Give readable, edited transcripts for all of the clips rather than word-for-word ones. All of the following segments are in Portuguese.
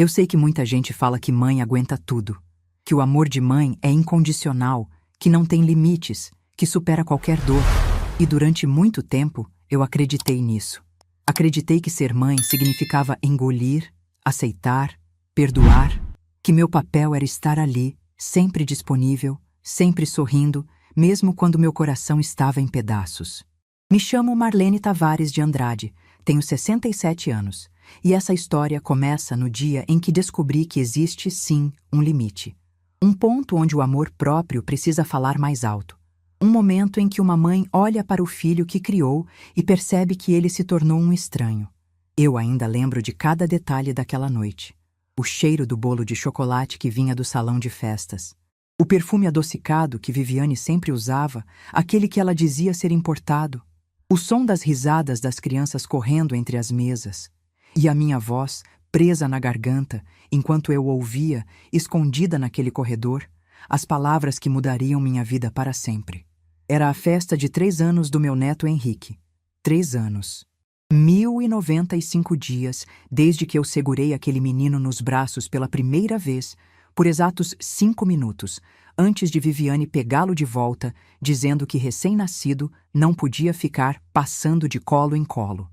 Eu sei que muita gente fala que mãe aguenta tudo, que o amor de mãe é incondicional, que não tem limites, que supera qualquer dor. E durante muito tempo, eu acreditei nisso. Acreditei que ser mãe significava engolir, aceitar, perdoar, que meu papel era estar ali, sempre disponível, sempre sorrindo, mesmo quando meu coração estava em pedaços. Me chamo Marlene Tavares de Andrade, tenho 67 anos, e essa história começa no dia em que descobri que existe, sim, um limite. Um ponto onde o amor próprio precisa falar mais alto. Um momento em que uma mãe olha para o filho que criou e percebe que ele se tornou um estranho. Eu ainda lembro de cada detalhe daquela noite. O cheiro do bolo de chocolate que vinha do salão de festas. O perfume adocicado que Viviane sempre usava, aquele que ela dizia ser importado. O som das risadas das crianças correndo entre as mesas. E a minha voz, presa na garganta, enquanto eu ouvia, escondida naquele corredor, as palavras que mudariam minha vida para sempre. Era a festa de 3 anos do meu neto Henrique. 3 anos. 1095 dias desde que eu segurei aquele menino nos braços pela primeira vez, por exatos 5 minutos, antes de Viviane pegá-lo de volta, dizendo que recém-nascido não podia ficar passando de colo em colo.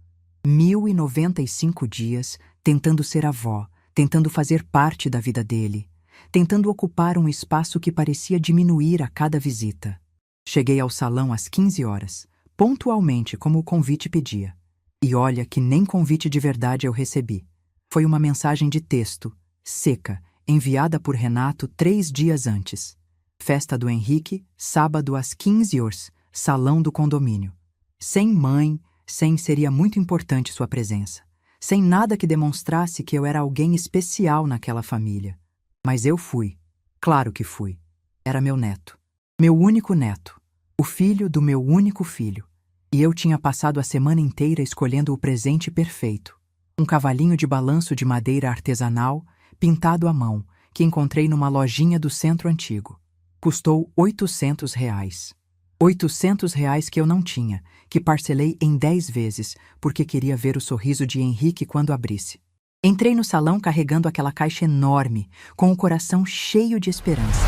1095 dias tentando ser avó, tentando fazer parte da vida dele, tentando ocupar um espaço que parecia diminuir a cada visita. Cheguei ao salão às 15 horas, pontualmente como o convite pedia. E olha que nem convite de verdade eu recebi. Foi uma mensagem de texto, seca, enviada por Renato 3 dias antes. Festa do Henrique, sábado às 15 horas, salão do condomínio. Sem mãe, sem seria muito importante sua presença. Sem nada que demonstrasse que eu era alguém especial naquela família. Mas eu fui. Claro que fui. Era meu neto. Meu único neto. O filho do meu único filho. E eu tinha passado a semana inteira escolhendo o presente perfeito. Um cavalinho de balanço de madeira artesanal, pintado à mão, que encontrei numa lojinha do centro antigo. Custou R$ 800. R$ 800 que eu não tinha, que parcelei em 10 vezes, porque queria ver o sorriso de Henrique quando abrisse. Entrei no salão carregando aquela caixa enorme, com o coração cheio de esperança.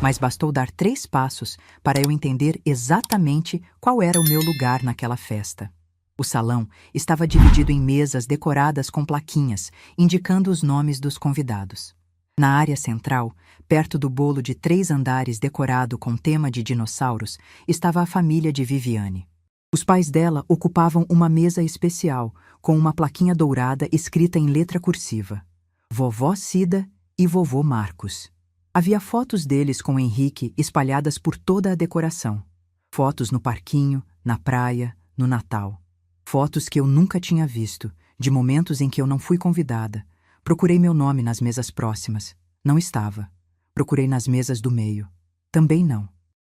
Mas bastou dar 3 passos para eu entender exatamente qual era o meu lugar naquela festa. O salão estava dividido em mesas decoradas com plaquinhas, indicando os nomes dos convidados. Na área central, perto do bolo de 3 andares decorado com tema de dinossauros, estava a família de Viviane. Os pais dela ocupavam uma mesa especial, com uma plaquinha dourada escrita em letra cursiva. Vovó Cida e Vovô Marcos. Havia fotos deles com Henrique espalhadas por toda a decoração. Fotos no parquinho, na praia, no Natal. Fotos que eu nunca tinha visto, de momentos em que eu não fui convidada. Procurei meu nome nas mesas próximas. Não estava. Procurei nas mesas do meio. Também não.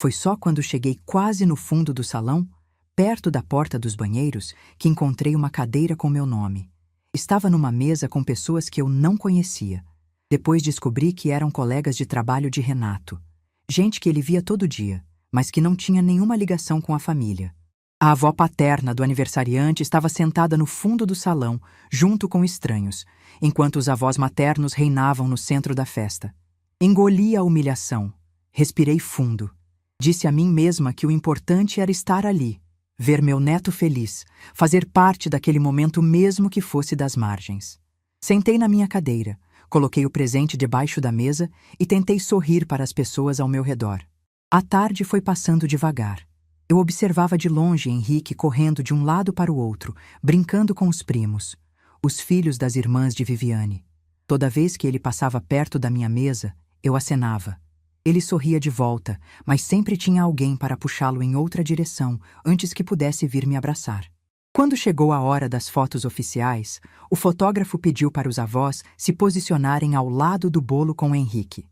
Foi só quando cheguei quase no fundo do salão, perto da porta dos banheiros, que encontrei uma cadeira com meu nome. Estava numa mesa com pessoas que eu não conhecia. Depois descobri que eram colegas de trabalho de Renato. Gente que ele via todo dia, mas que não tinha nenhuma ligação com a família. A avó paterna do aniversariante estava sentada no fundo do salão, junto com estranhos, enquanto os avós maternos reinavam no centro da festa. Engoli a humilhação. Respirei fundo. Disse a mim mesma que o importante era estar ali, ver meu neto feliz, fazer parte daquele momento mesmo que fosse das margens. Sentei na minha cadeira, coloquei o presente debaixo da mesa e tentei sorrir para as pessoas ao meu redor. A tarde foi passando devagar. Eu observava de longe Henrique correndo de um lado para o outro, brincando com os primos, os filhos das irmãs de Viviane. Toda vez que ele passava perto da minha mesa, eu acenava. Ele sorria de volta, mas sempre tinha alguém para puxá-lo em outra direção antes que pudesse vir me abraçar. Quando chegou a hora das fotos oficiais, o fotógrafo pediu para os avós se posicionarem ao lado do bolo com Henrique.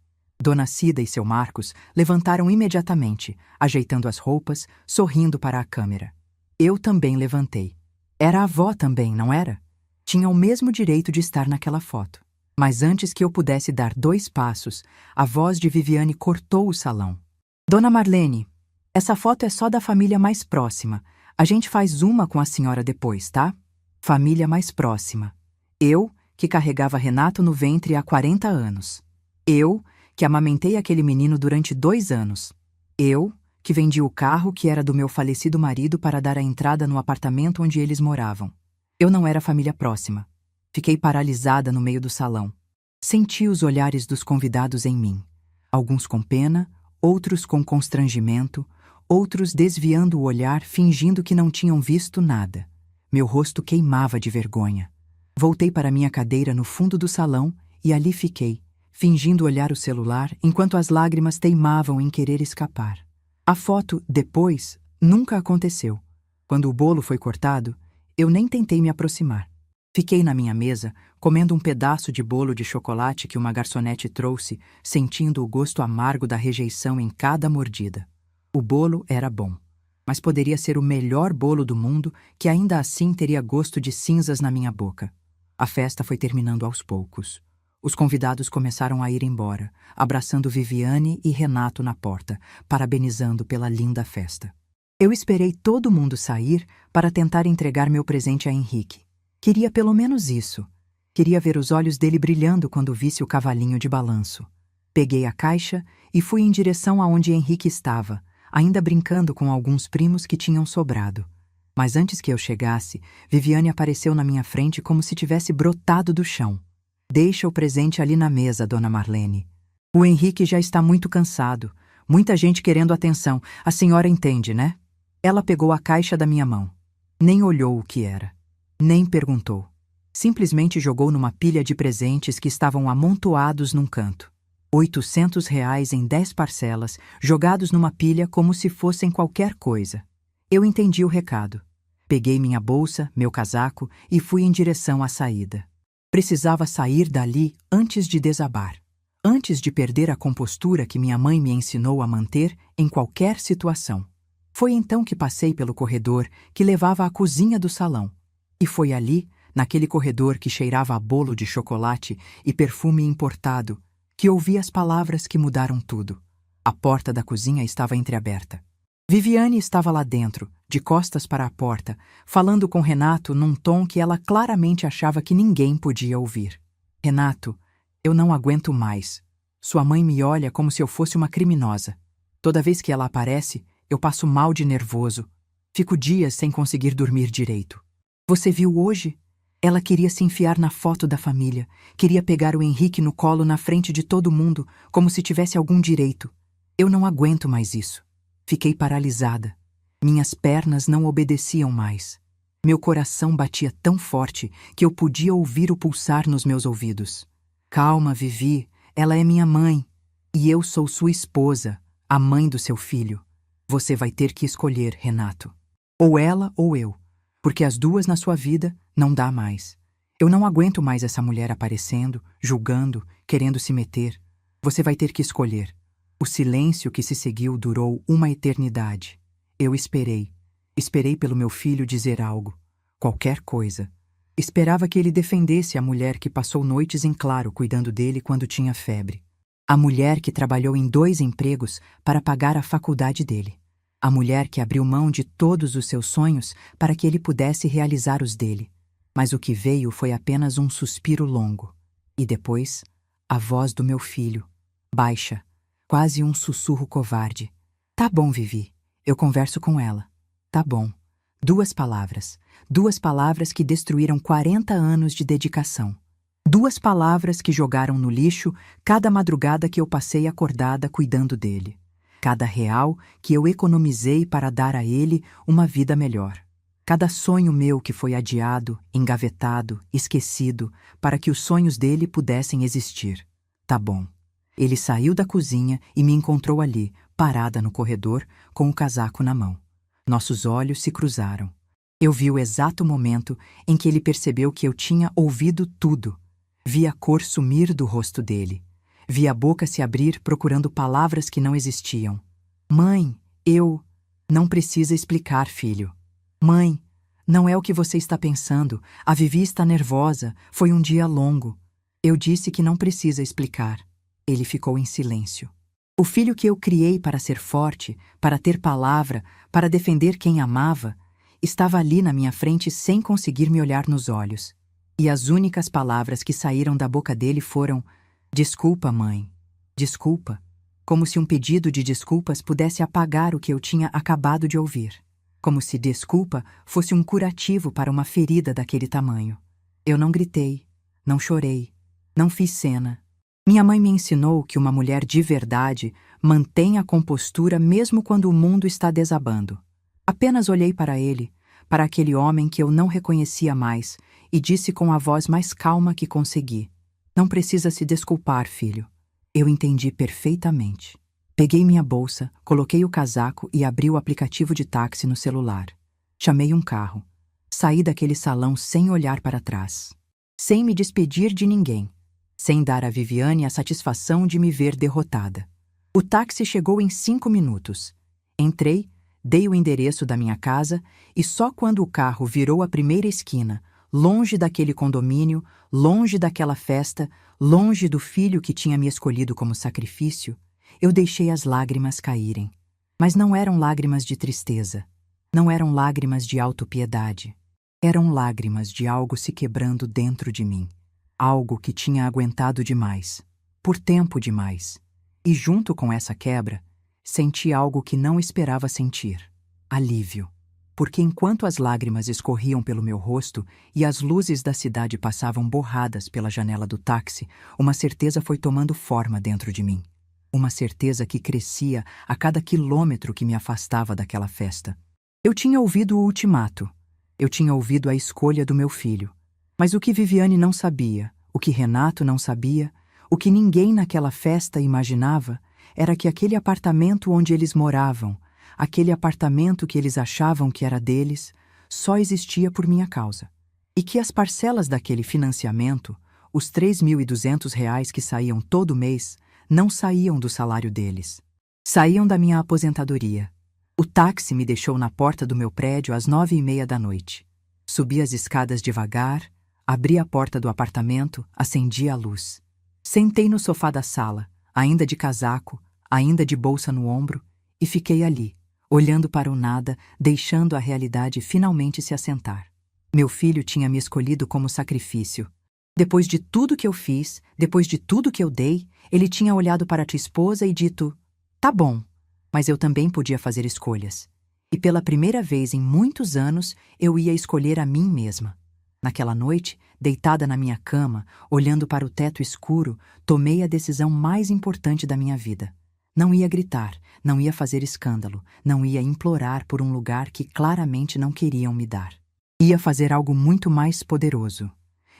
Dona Cida e seu Marcos levantaram imediatamente, ajeitando as roupas, sorrindo para a câmera. Eu também levantei. Era a avó também, não era? Tinha o mesmo direito de estar naquela foto. Mas antes que eu pudesse dar 2 passos, a voz de Viviane cortou o salão. Dona Marlene, essa foto é só da família mais próxima. A gente faz uma com a senhora depois, tá? Família mais próxima. Eu, que carregava Renato no ventre há 40 anos. Eu, que amamentei aquele menino durante 2 anos. Eu, que vendi o carro que era do meu falecido marido para dar a entrada no apartamento onde eles moravam. Eu não era família próxima. Fiquei paralisada no meio do salão. Senti os olhares dos convidados em mim. Alguns com pena, outros com constrangimento, outros desviando o olhar, fingindo que não tinham visto nada. Meu rosto queimava de vergonha. Voltei para minha cadeira no fundo do salão e ali fiquei, fingindo olhar o celular enquanto as lágrimas teimavam em querer escapar. A foto, depois, nunca aconteceu. Quando o bolo foi cortado, eu nem tentei me aproximar. Fiquei na minha mesa, comendo um pedaço de bolo de chocolate que uma garçonete trouxe, sentindo o gosto amargo da rejeição em cada mordida. O bolo era bom, mas poderia ser o melhor bolo do mundo que ainda assim teria gosto de cinzas na minha boca. A festa foi terminando aos poucos. Os convidados começaram a ir embora, abraçando Viviane e Renato na porta, parabenizando pela linda festa. Eu esperei todo mundo sair para tentar entregar meu presente a Henrique. Queria pelo menos isso. Queria ver os olhos dele brilhando quando visse o cavalinho de balanço. Peguei a caixa e fui em direção aonde Henrique estava, ainda brincando com alguns primos que tinham sobrado. Mas antes que eu chegasse, Viviane apareceu na minha frente como se tivesse brotado do chão. Deixa o presente ali na mesa, dona Marlene. O Henrique já está muito cansado. Muita gente querendo atenção. A senhora entende, né? Ela pegou a caixa da minha mão. Nem olhou o que era. Nem perguntou. Simplesmente jogou numa pilha de presentes que estavam amontoados num canto. R$ 800 em 10 parcelas, jogados numa pilha como se fossem qualquer coisa. Eu entendi o recado. Peguei minha bolsa, meu casaco e fui em direção à saída. Precisava sair dali antes de desabar. Antes de perder a compostura que minha mãe me ensinou a manter em qualquer situação. Foi então que passei pelo corredor que levava à cozinha do salão. E foi ali, naquele corredor que cheirava a bolo de chocolate e perfume importado, que ouvi as palavras que mudaram tudo. A porta da cozinha estava entreaberta. Viviane estava lá dentro, de costas para a porta, falando com Renato num tom que ela claramente achava que ninguém podia ouvir. Renato, eu não aguento mais. Sua mãe me olha como se eu fosse uma criminosa. Toda vez que ela aparece, eu passo mal de nervoso. Fico dias sem conseguir dormir direito. Você viu hoje? Ela queria se enfiar na foto da família, queria pegar o Henrique no colo na frente de todo mundo, como se tivesse algum direito. Eu não aguento mais isso. Fiquei paralisada. Minhas pernas não obedeciam mais. Meu coração batia tão forte que eu podia ouvir o pulsar nos meus ouvidos. Calma, Vivi, ela é minha mãe. E eu sou sua esposa, a mãe do seu filho. Você vai ter que escolher, Renato. Ou ela ou eu. Porque as duas na sua vida não dá mais. Eu não aguento mais essa mulher aparecendo, julgando, querendo se meter. Você vai ter que escolher. O silêncio que se seguiu durou uma eternidade. Eu esperei. Esperei pelo meu filho dizer algo. Qualquer coisa. Esperava que ele defendesse a mulher que passou noites em claro cuidando dele quando tinha febre. A mulher que trabalhou em 2 empregos para pagar a faculdade dele. A mulher que abriu mão de todos os seus sonhos para que ele pudesse realizar os dele. Mas o que veio foi apenas um suspiro longo. E depois, a voz do meu filho, baixa, quase um sussurro covarde. Tá bom, Vivi. Eu converso com ela. Tá bom. 2 palavras. 2 palavras que destruíram 40 anos de dedicação. 2 palavras que jogaram no lixo cada madrugada que eu passei acordada cuidando dele. Cada real que eu economizei para dar a ele uma vida melhor. Cada sonho meu que foi adiado, engavetado, esquecido, para que os sonhos dele pudessem existir. Tá bom. Ele saiu da cozinha e me encontrou ali, parada no corredor, com o casaco na mão. Nossos olhos se cruzaram. Eu vi o exato momento em que ele percebeu que eu tinha ouvido tudo. Vi a cor sumir do rosto dele. Vi a boca se abrir procurando palavras que não existiam. Mãe, eu... Não precisa explicar, filho. Mãe, não é o que você está pensando. A Vivi está nervosa. Foi um dia longo. Eu disse que não precisa explicar. Ele ficou em silêncio. O filho que eu criei para ser forte, para ter palavra, para defender quem amava, estava ali na minha frente sem conseguir me olhar nos olhos. E as únicas palavras que saíram da boca dele foram: "Desculpa, mãe. Desculpa." Como se um pedido de desculpas pudesse apagar o que eu tinha acabado de ouvir. Como se desculpa fosse um curativo para uma ferida daquele tamanho. Eu não gritei, não chorei, não fiz cena. Minha mãe me ensinou que uma mulher de verdade mantém a compostura mesmo quando o mundo está desabando. Apenas olhei para ele, para aquele homem que eu não reconhecia mais, e disse com a voz mais calma que consegui: "Não precisa se desculpar, filho." Eu entendi perfeitamente. Peguei minha bolsa, coloquei o casaco e abri o aplicativo de táxi no celular. Chamei um carro. Saí daquele salão sem olhar para trás. Sem me despedir de ninguém. Sem dar a Viviane a satisfação de me ver derrotada. O táxi chegou em 5 minutos. Entrei, dei o endereço da minha casa e só quando o carro virou a primeira esquina, longe daquele condomínio, longe daquela festa, longe do filho que tinha me escolhido como sacrifício, eu deixei as lágrimas caírem. Mas não eram lágrimas de tristeza. Não eram lágrimas de autopiedade. Eram lágrimas de algo se quebrando dentro de mim. Algo que tinha aguentado demais. Por tempo demais. E junto com essa quebra, senti algo que não esperava sentir. Alívio. Porque enquanto as lágrimas escorriam pelo meu rosto e as luzes da cidade passavam borradas pela janela do táxi, uma certeza foi tomando forma dentro de mim. Uma certeza que crescia a cada quilômetro que me afastava daquela festa. Eu tinha ouvido o ultimato. Eu tinha ouvido a escolha do meu filho. Mas o que Viviane não sabia, o que Renato não sabia, o que ninguém naquela festa imaginava, era que aquele apartamento onde eles moravam, aquele apartamento que eles achavam que era deles, só existia por minha causa. E que as parcelas daquele financiamento, os R$ 3.200 que saíam todo mês, não saíam do salário deles. Saíam da minha aposentadoria. O táxi me deixou na porta do meu prédio às 9h30 da noite. Subi as escadas devagar, abri a porta do apartamento, acendi a luz. Sentei no sofá da sala, ainda de casaco, ainda de bolsa no ombro, e fiquei ali, olhando para o nada, deixando a realidade finalmente se assentar. Meu filho tinha me escolhido como sacrifício. Depois de tudo que eu fiz, depois de tudo que eu dei, ele tinha olhado para tua esposa e dito: "Tá bom." Mas eu também podia fazer escolhas. E pela primeira vez em muitos anos, eu ia escolher a mim mesma. Naquela noite, deitada na minha cama, olhando para o teto escuro, tomei a decisão mais importante da minha vida. Não ia gritar, não ia fazer escândalo, não ia implorar por um lugar que claramente não queriam me dar. Ia fazer algo muito mais poderoso.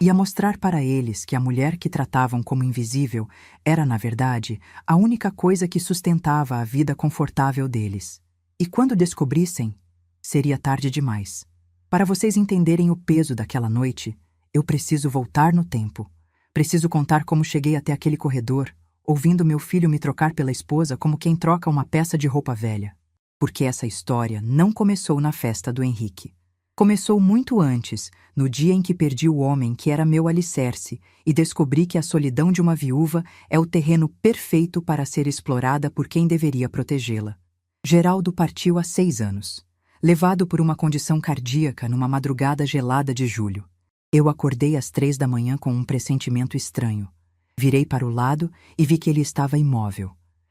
Ia mostrar para eles que a mulher que tratavam como invisível era, na verdade, a única coisa que sustentava a vida confortável deles. E quando descobrissem, seria tarde demais. Para vocês entenderem o peso daquela noite, eu preciso voltar no tempo. Preciso contar como cheguei até aquele corredor, ouvindo meu filho me trocar pela esposa como quem troca uma peça de roupa velha. Porque essa história não começou na festa do Henrique. Começou muito antes, no dia em que perdi o homem que era meu alicerce e descobri que a solidão de uma viúva é o terreno perfeito para ser explorada por quem deveria protegê-la. Geraldo partiu há 6 anos, levado por uma condição cardíaca numa madrugada gelada de julho. Eu acordei às 3 da manhã com um pressentimento estranho. Virei para o lado e vi que ele estava imóvel.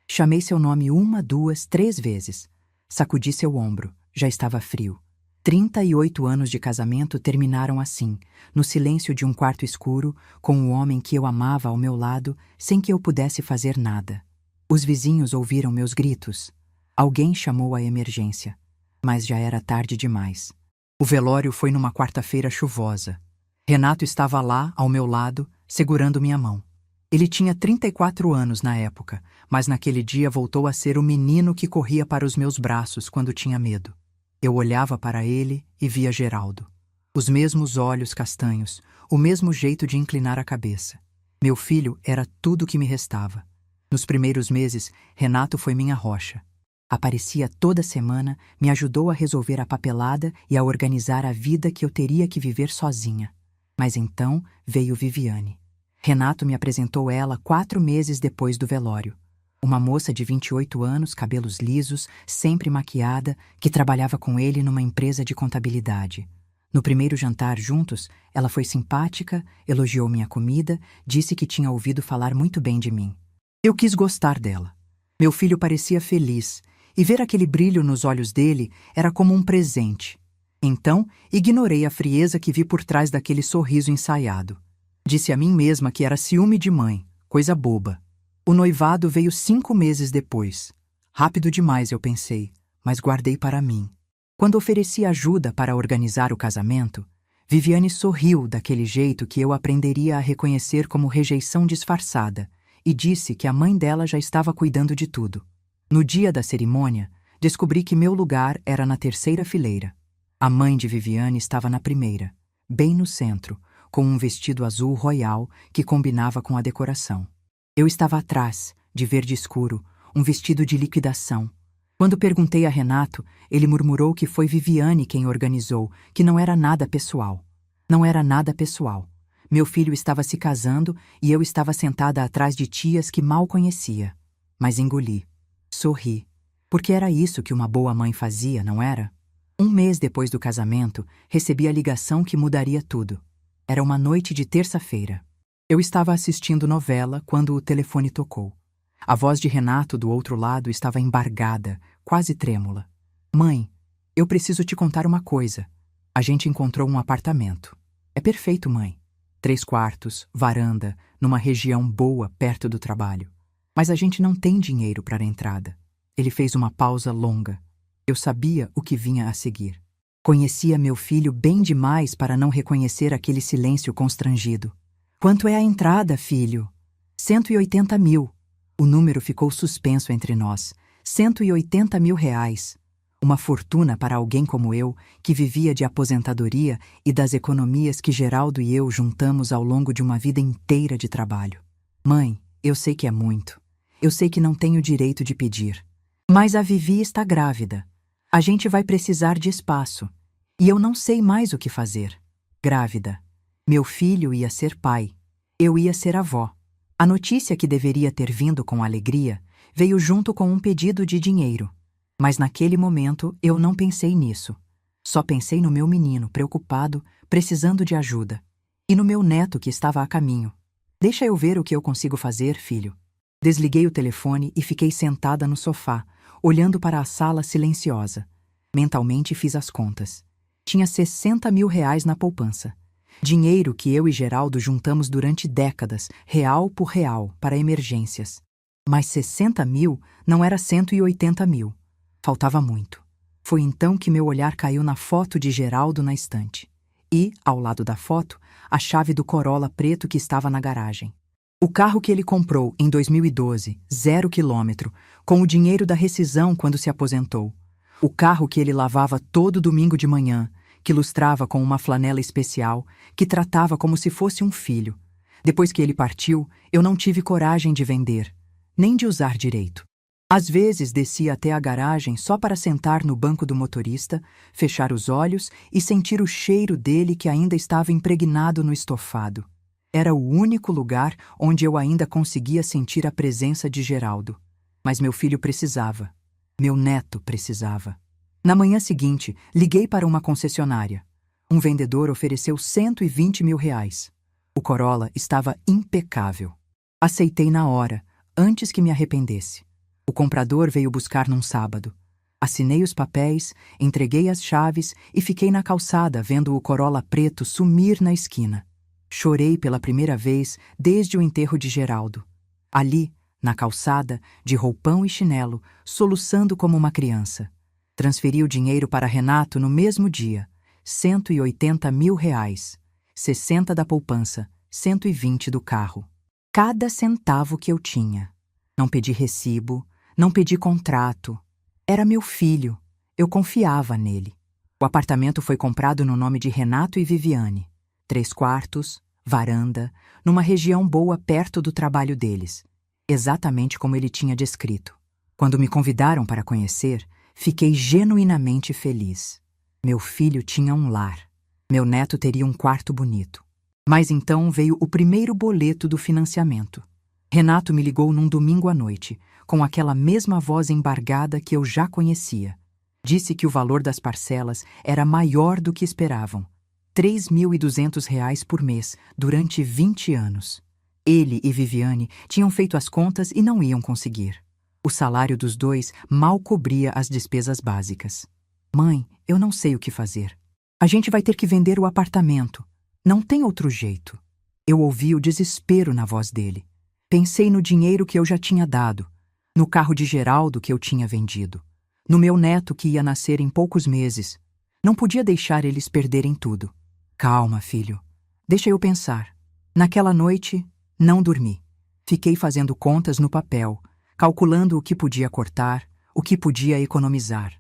Chamei seu nome 1, 2, 3 vezes. Sacudi seu ombro, já estava frio. 38 anos de casamento terminaram assim, no silêncio de um quarto escuro, com o homem que eu amava ao meu lado, sem que eu pudesse fazer nada. Os vizinhos ouviram meus gritos. Alguém chamou a emergência, mas já era tarde demais. O velório foi numa quarta-feira chuvosa. Renato estava lá, ao meu lado, segurando minha mão. Ele tinha 34 anos na época, mas naquele dia voltou a ser o menino que corria para os meus braços quando tinha medo. Eu olhava para ele e via Geraldo. Os mesmos olhos castanhos, o mesmo jeito de inclinar a cabeça. Meu filho era tudo o que me restava. Nos primeiros meses, Renato foi minha rocha. Aparecia toda semana, me ajudou a resolver a papelada e a organizar a vida que eu teria que viver sozinha. Mas então veio Viviane. Renato me apresentou ela 4 meses depois do velório. Uma moça de 28 anos, cabelos lisos, sempre maquiada, que trabalhava com ele numa empresa de contabilidade. No primeiro jantar juntos, ela foi simpática, elogiou minha comida, disse que tinha ouvido falar muito bem de mim. Eu quis gostar dela. Meu filho parecia feliz, e ver aquele brilho nos olhos dele era como um presente. Então, ignorei a frieza que vi por trás daquele sorriso ensaiado. Disse a mim mesma que era ciúme de mãe, coisa boba. O noivado veio 5 meses depois. Rápido demais, eu pensei, mas guardei para mim. Quando ofereci ajuda para organizar o casamento, Viviane sorriu daquele jeito que eu aprenderia a reconhecer como rejeição disfarçada e disse que a mãe dela já estava cuidando de tudo. No dia da cerimônia, descobri que meu lugar era na 3ª fileira. A mãe de Viviane estava na 1ª, bem no centro, com um vestido azul royal que combinava com a decoração. Eu estava atrás, de verde escuro, um vestido de liquidação. Quando perguntei a Renato, ele murmurou que foi Viviane quem organizou, que não era nada pessoal. Não era nada pessoal. Meu filho estava se casando e eu estava sentada atrás de tias que mal conhecia. Mas engoli. Sorri. Porque era isso que uma boa mãe fazia, não era? 1 mês depois do casamento, recebi a ligação que mudaria tudo. Era uma noite de terça-feira. Eu estava assistindo novela quando o telefone tocou. A voz de Renato do outro lado estava embargada, quase trêmula. Mãe, eu preciso te contar uma coisa. A gente encontrou um apartamento. É perfeito, mãe. 3 quartos, varanda, numa região boa perto do trabalho. Mas a gente não tem dinheiro para a entrada. Ele fez uma pausa longa. Eu sabia o que vinha a seguir. Conhecia meu filho bem demais para não reconhecer aquele silêncio constrangido. Quanto é a entrada, filho? 180 mil. O número ficou suspenso entre nós. 180 mil reais. Uma fortuna para alguém como eu, que vivia de aposentadoria e das economias que Geraldo e eu juntamos ao longo de uma vida inteira de trabalho. Mãe, eu sei que é muito. Eu sei que não tenho direito de pedir. Mas a Vivi está grávida. A gente vai precisar de espaço. E eu não sei mais o que fazer. Grávida. Meu filho ia ser pai. Eu ia ser avó. A notícia que deveria ter vindo com alegria veio junto com um pedido de dinheiro. Mas naquele momento eu não pensei nisso. Só pensei no meu menino, preocupado, precisando de ajuda. E no meu neto que estava a caminho. Deixa eu ver o que eu consigo fazer, filho. Desliguei o telefone e fiquei sentada no sofá, olhando para a sala silenciosa. Mentalmente fiz as contas. Tinha 60 mil reais na poupança. Dinheiro que eu e Geraldo juntamos durante décadas, real por real, para emergências. Mas 60 mil não era 180 mil. Faltava muito. Foi então que meu olhar caiu na foto de Geraldo na estante. E, ao lado da foto, a chave do Corolla preto que estava na garagem. O carro que ele comprou em 2012, 0 quilômetro, com o dinheiro da rescisão quando se aposentou. O carro que ele lavava todo domingo de manhã, que lustrava com uma flanela especial, que tratava como se fosse um filho. Depois que ele partiu, eu não tive coragem de vender, nem de usar direito. Às vezes descia até a garagem só para sentar no banco do motorista, fechar os olhos e sentir o cheiro dele que ainda estava impregnado no estofado. Era o único lugar onde eu ainda conseguia sentir a presença de Geraldo. Mas meu filho precisava. Meu neto precisava. Na manhã seguinte, liguei para uma concessionária. Um vendedor ofereceu 120 mil reais. O Corolla estava impecável. Aceitei na hora, antes que me arrependesse. O comprador veio buscar num sábado. Assinei os papéis, entreguei as chaves e fiquei na calçada vendo o Corolla preto sumir na esquina. Chorei pela primeira vez desde o enterro de Geraldo. Ali, na calçada, de roupão e chinelo, soluçando como uma criança. Transferi o dinheiro para Renato no mesmo dia. 180 mil reais. 60 da poupança, 120 do carro. Cada centavo que eu tinha. Não pedi recibo, não pedi contrato. Era meu filho. Eu confiava nele. O apartamento foi comprado no nome de Renato e Viviane. 3 quartos, varanda, numa região boa perto do trabalho deles. Exatamente como ele tinha descrito. Quando me convidaram para conhecer, fiquei genuinamente feliz. Meu filho tinha um lar. Meu neto teria um quarto bonito. Mas então veio o primeiro boleto do financiamento. Renato me ligou num domingo à noite, com aquela mesma voz embargada que eu já conhecia. Disse que o valor das parcelas era maior do que esperavam. R$ 3.200 por mês durante 20 anos. Ele e Viviane tinham feito as contas e não iam conseguir. O salário dos dois mal cobria as despesas básicas. Mãe, eu não sei o que fazer. A gente vai ter que vender o apartamento. Não tem outro jeito. Eu ouvi o desespero na voz dele. Pensei no dinheiro que eu já tinha dado, no carro de Geraldo que eu tinha vendido, no meu neto que ia nascer em poucos meses. Não podia deixar eles perderem tudo. Calma, filho. Deixa eu pensar. Naquela noite, não dormi. Fiquei fazendo contas no papel, calculando o que podia cortar, o que podia economizar.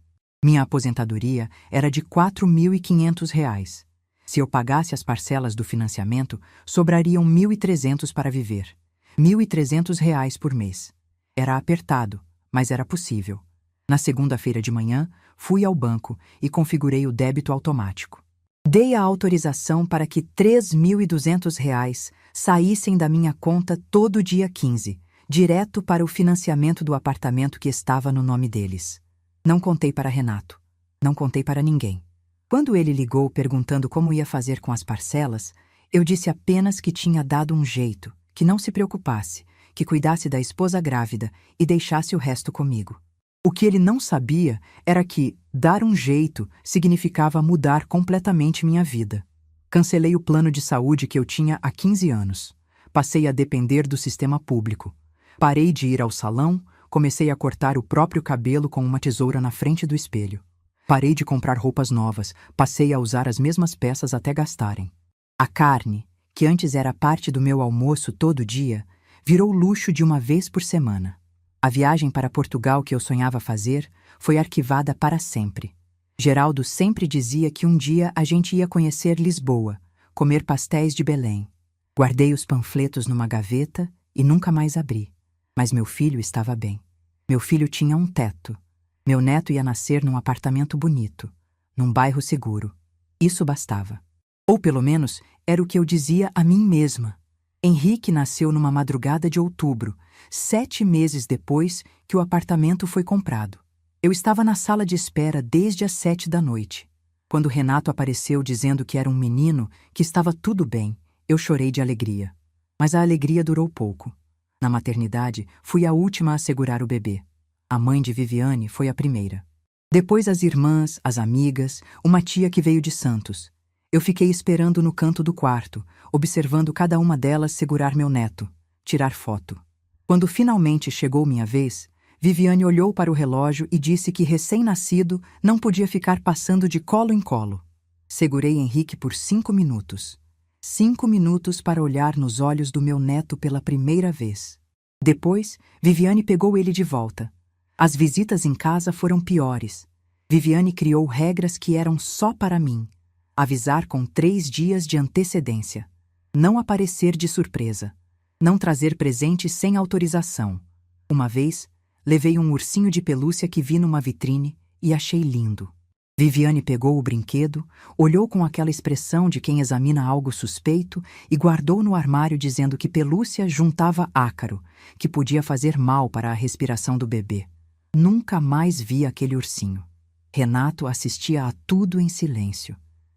Minha aposentadoria era de R$ 4.500. Se eu pagasse as parcelas do financiamento, sobrariam 1.300 para viver. R$ 1.300 por mês. Era apertado, mas era possível. Na segunda-feira de manhã, fui ao banco e configurei o débito automático. Dei a autorização para que R$ 3.200 saíssem da minha conta todo dia 15, direto para o financiamento do apartamento que estava no nome deles. Não contei para Renato. Não contei para ninguém. Quando ele ligou perguntando como ia fazer com as parcelas, eu disse apenas que tinha dado um jeito, que não se preocupasse, que cuidasse da esposa grávida e deixasse o resto comigo. O que ele não sabia era que dar um jeito significava mudar completamente minha vida. Cancelei o plano de saúde que eu tinha há 15 anos. Passei a depender do sistema público. Parei de ir ao salão, comecei a cortar o próprio cabelo com uma tesoura na frente do espelho. Parei de comprar roupas novas, passei a usar as mesmas peças até gastarem. A carne, que antes era parte do meu almoço todo dia, virou luxo de uma vez por semana. A viagem para Portugal que eu sonhava fazer foi arquivada para sempre. Geraldo sempre dizia que um dia a gente ia conhecer Lisboa, comer pastéis de Belém. Guardei os panfletos numa gaveta e nunca mais abri. Mas meu filho estava bem. Meu filho tinha um teto. Meu neto ia nascer num apartamento bonito, num bairro seguro. Isso bastava. Ou pelo menos era o que eu dizia a mim mesma. Henrique nasceu numa madrugada de outubro, 7 meses depois que o apartamento foi comprado. Eu estava na sala de espera desde as 7 da noite. Quando Renato apareceu dizendo que era um menino, que estava tudo bem, eu chorei de alegria. Mas a alegria durou pouco. Na maternidade, fui a última a segurar o bebê. A mãe de Viviane foi a primeira. Depois as irmãs, as amigas, uma tia que veio de Santos. Eu fiquei esperando no canto do quarto, observando cada uma delas segurar meu neto, tirar foto. Quando finalmente chegou minha vez, Viviane olhou para o relógio e disse que recém-nascido não podia ficar passando de colo em colo. Segurei Henrique por 5 minutos. 5 minutos para olhar nos olhos do meu neto pela primeira vez. Depois, Viviane pegou ele de volta. As visitas em casa foram piores. Viviane criou regras que eram só para mim. Avisar com 3 dias de antecedência. Não aparecer de surpresa. Não trazer presente sem autorização. Uma vez, levei um ursinho de pelúcia que vi numa vitrine e achei lindo. Viviane pegou o brinquedo, olhou com aquela expressão de quem examina algo suspeito e guardou no armário dizendo que pelúcia juntava ácaro, que podia fazer mal para a respiração do bebê. Nunca mais vi aquele ursinho. Renato assistia a tudo em silêncio.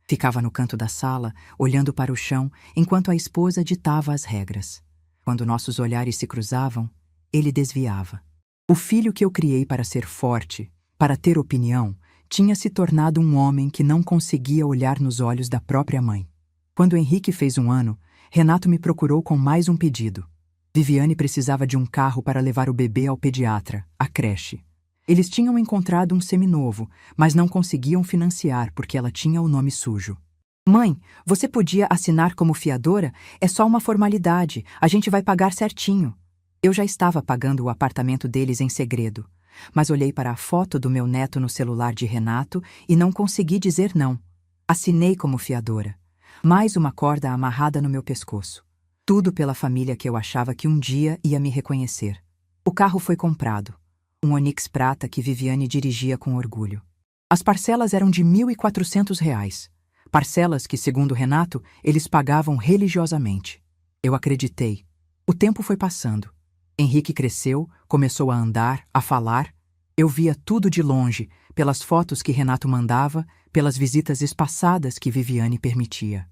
Ficava no canto da sala, olhando para o chão, enquanto a esposa ditava as regras. Quando nossos olhares se cruzavam, ele desviava. O filho que eu criei para ser forte, para ter opinião, tinha se tornado um homem que não conseguia olhar nos olhos da própria mãe. Quando Henrique fez 1 ano, Renato me procurou com mais um pedido. Viviane precisava de um carro para levar o bebê ao pediatra, à creche. Eles tinham encontrado um seminovo, mas não conseguiam financiar porque ela tinha o nome sujo. Mãe, você podia assinar como fiadora? É só uma formalidade, a gente vai pagar certinho. Eu já estava pagando o apartamento deles em segredo, mas olhei para a foto do meu neto no celular de Renato e não consegui dizer não. Assinei como fiadora. Mais uma corda amarrada no meu pescoço. Tudo pela família que eu achava que um dia ia me reconhecer. O carro foi comprado. Um Onix prata que Viviane dirigia com orgulho. As parcelas eram de R$ 1.400. Parcelas que, segundo Renato, eles pagavam religiosamente. Eu acreditei. O tempo foi passando. Henrique cresceu, começou a andar, a falar. Eu via tudo de longe, pelas fotos que Renato mandava, pelas visitas espaçadas que Viviane permitia.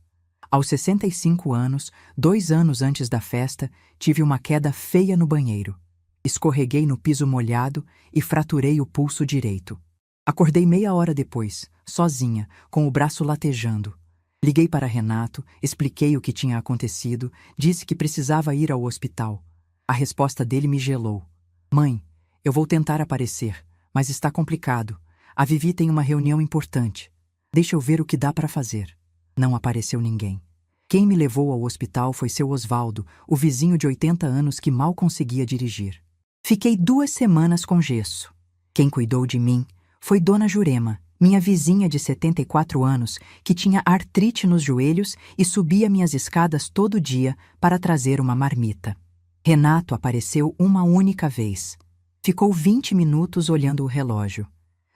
Aos 65 anos, 2 anos antes da festa, tive uma queda feia no banheiro. Escorreguei no piso molhado e fraturei o pulso direito. Acordei meia hora depois, sozinha, com o braço latejando. Liguei para Renato, expliquei o que tinha acontecido, disse que precisava ir ao hospital. A resposta dele me gelou. Mãe, eu vou tentar aparecer, mas está complicado. A Vivi tem uma reunião importante. Deixa eu ver o que dá para fazer. Não apareceu ninguém. Quem me levou ao hospital foi seu Osvaldo, o vizinho de 80 anos que mal conseguia dirigir. Fiquei 2 semanas com gesso. Quem cuidou de mim foi Dona Jurema, minha vizinha de 74 anos, que tinha artrite nos joelhos e subia minhas escadas todo dia para trazer uma marmita. Renato apareceu uma única vez. Ficou 20 minutos olhando o relógio.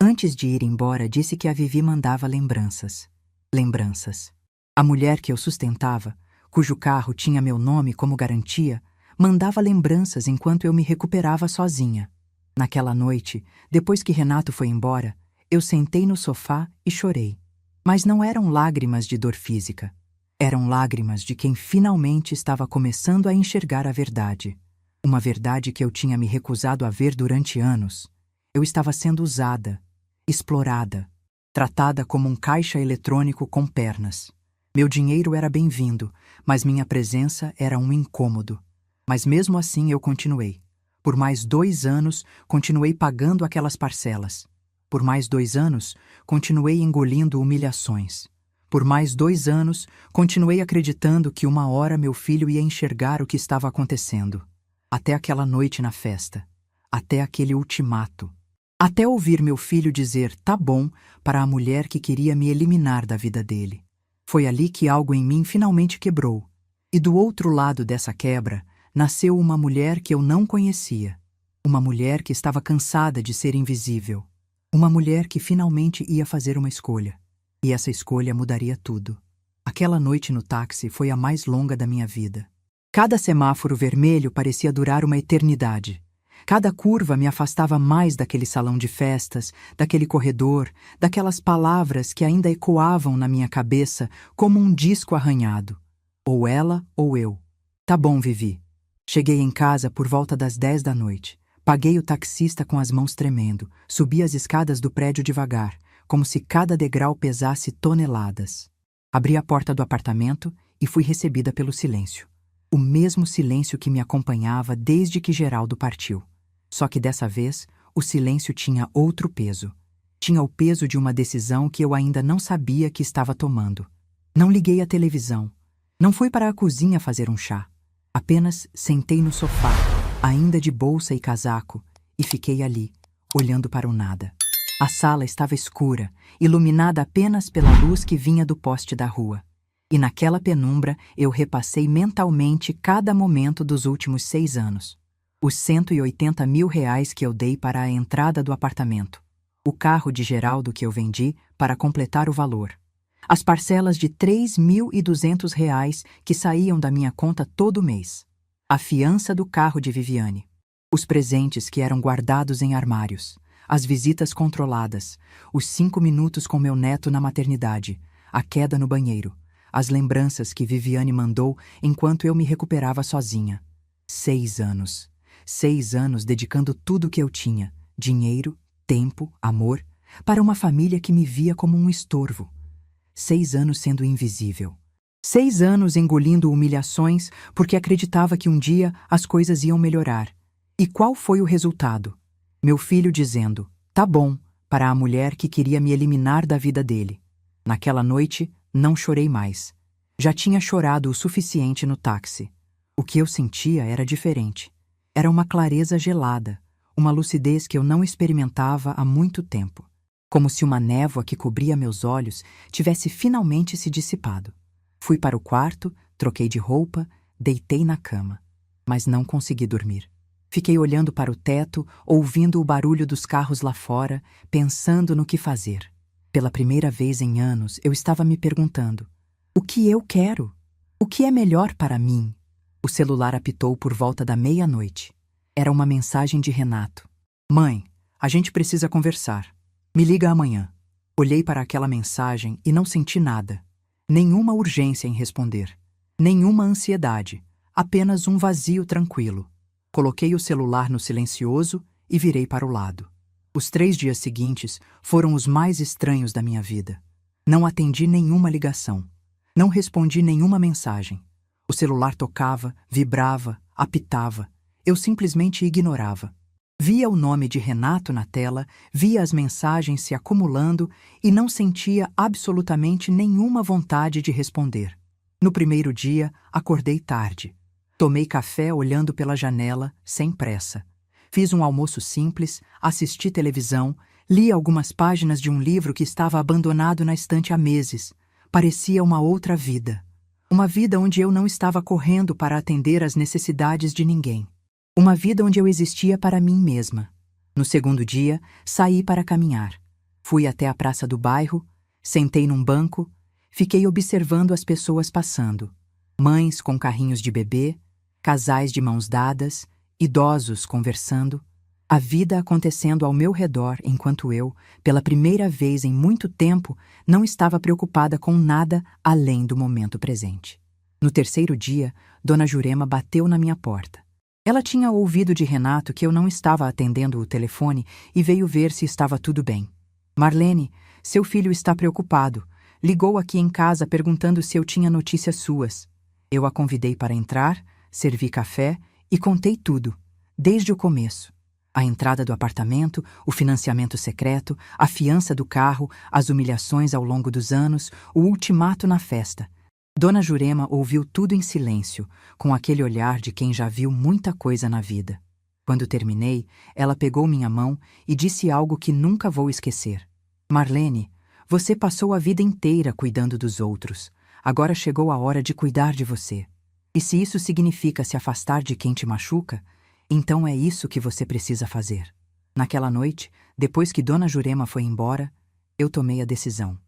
Antes de ir embora, disse que a Vivi mandava lembranças. Lembranças. A mulher que eu sustentava, cujo carro tinha meu nome como garantia, mandava lembranças enquanto eu me recuperava sozinha. Naquela noite, depois que Renato foi embora, eu sentei no sofá e chorei. Mas não eram lágrimas de dor física. Eram lágrimas de quem finalmente estava começando a enxergar a verdade. Uma verdade que eu tinha me recusado a ver durante anos. Eu estava sendo usada, explorada, tratada como um caixa eletrônico com pernas. Meu dinheiro era bem-vindo, mas minha presença era um incômodo. Mas mesmo assim eu continuei. Por mais 2 anos, continuei pagando aquelas parcelas. Por mais 2 anos, continuei engolindo humilhações. Por mais 2 anos, continuei acreditando que uma hora meu filho ia enxergar o que estava acontecendo. Até aquela noite na festa. Até aquele ultimato. Até ouvir meu filho dizer "tá bom" para a mulher que queria me eliminar da vida dele. Foi ali que algo em mim finalmente quebrou. E do outro lado dessa quebra, nasceu uma mulher que eu não conhecia. Uma mulher que estava cansada de ser invisível. Uma mulher que finalmente ia fazer uma escolha. E essa escolha mudaria tudo. Aquela noite no táxi foi a mais longa da minha vida. Cada semáforo vermelho parecia durar uma eternidade. Cada curva me afastava mais daquele salão de festas, daquele corredor, daquelas palavras que ainda ecoavam na minha cabeça como um disco arranhado. Ou ela ou eu. Tá bom, Vivi. Cheguei em casa por volta das 10 da noite. Paguei o taxista com as mãos tremendo. Subi as escadas do prédio devagar, como se cada degrau pesasse toneladas. Abri a porta do apartamento e fui recebida pelo silêncio. O mesmo silêncio que me acompanhava desde que Geraldo partiu. Só que dessa vez, o silêncio tinha outro peso. Tinha o peso de uma decisão que eu ainda não sabia que estava tomando. Não liguei a televisão. Não fui para a cozinha fazer um chá. Apenas sentei no sofá, ainda de bolsa e casaco, e fiquei ali, olhando para o nada. A sala estava escura, iluminada apenas pela luz que vinha do poste da rua. E naquela penumbra eu repassei mentalmente cada momento dos últimos 6 anos. Os R$180 mil que eu dei para a entrada do apartamento. O carro de Geraldo que eu vendi para completar o valor. As parcelas de R$3.200 que saíam da minha conta todo mês. A fiança do carro de Viviane. Os presentes que eram guardados em armários. As visitas controladas. Os 5 minutos com meu neto na maternidade. A queda no banheiro. As lembranças que Viviane mandou enquanto eu me recuperava sozinha. 6 anos. 6 anos dedicando tudo o que eu tinha, dinheiro, tempo, amor, para uma família que me via como um estorvo. 6 anos sendo invisível. 6 anos engolindo humilhações porque acreditava que um dia as coisas iam melhorar. E qual foi o resultado? Meu filho dizendo, tá bom, para a mulher que queria me eliminar da vida dele. Naquela noite, não chorei mais. Já tinha chorado o suficiente no táxi. O que eu sentia era diferente. Era uma clareza gelada, uma lucidez que eu não experimentava há muito tempo. Como se uma névoa que cobria meus olhos tivesse finalmente se dissipado. Fui para o quarto, troquei de roupa, deitei na cama. Mas não consegui dormir. Fiquei olhando para o teto, ouvindo o barulho dos carros lá fora, pensando no que fazer. Pela primeira vez em anos, eu estava me perguntando: o que eu quero? O que é melhor para mim? O celular apitou por volta da meia-noite. Era uma mensagem de Renato. Mãe, a gente precisa conversar. Me liga amanhã. Olhei para aquela mensagem e não senti nada. Nenhuma urgência em responder. Nenhuma ansiedade. Apenas um vazio tranquilo. Coloquei o celular no silencioso e virei para o lado. Os 3 dias seguintes foram os mais estranhos da minha vida. Não atendi nenhuma ligação. Não respondi nenhuma mensagem. O celular tocava, vibrava, apitava. Eu simplesmente ignorava. Via o nome de Renato na tela, via as mensagens se acumulando e não sentia absolutamente nenhuma vontade de responder. No primeiro dia, acordei tarde. Tomei café olhando pela janela, sem pressa. Fiz um almoço simples, assisti televisão, li algumas páginas de um livro que estava abandonado na estante há meses. Parecia uma outra vida. Uma vida onde eu não estava correndo para atender às necessidades de ninguém. Uma vida onde eu existia para mim mesma. No segundo dia, saí para caminhar. Fui até a praça do bairro, sentei num banco, fiquei observando as pessoas passando. Mães com carrinhos de bebê, casais de mãos dadas, idosos conversando. A vida acontecendo ao meu redor enquanto eu, pela primeira vez em muito tempo, não estava preocupada com nada além do momento presente. No terceiro dia, Dona Jurema bateu na minha porta. Ela tinha ouvido de Renato que eu não estava atendendo o telefone e veio ver se estava tudo bem. Marlene, seu filho está preocupado. Ligou aqui em casa perguntando se eu tinha notícias suas. Eu a convidei para entrar, servi café e contei tudo, desde o começo. A entrada do apartamento, o financiamento secreto, a fiança do carro, as humilhações ao longo dos anos, o ultimato na festa. Dona Jurema ouviu tudo em silêncio, com aquele olhar de quem já viu muita coisa na vida. Quando terminei, ela pegou minha mão e disse algo que nunca vou esquecer. Marlene, você passou a vida inteira cuidando dos outros. Agora chegou a hora de cuidar de você. E se isso significa se afastar de quem te machuca, então é isso que você precisa fazer. Naquela noite, depois que Dona Jurema foi embora, eu tomei a decisão.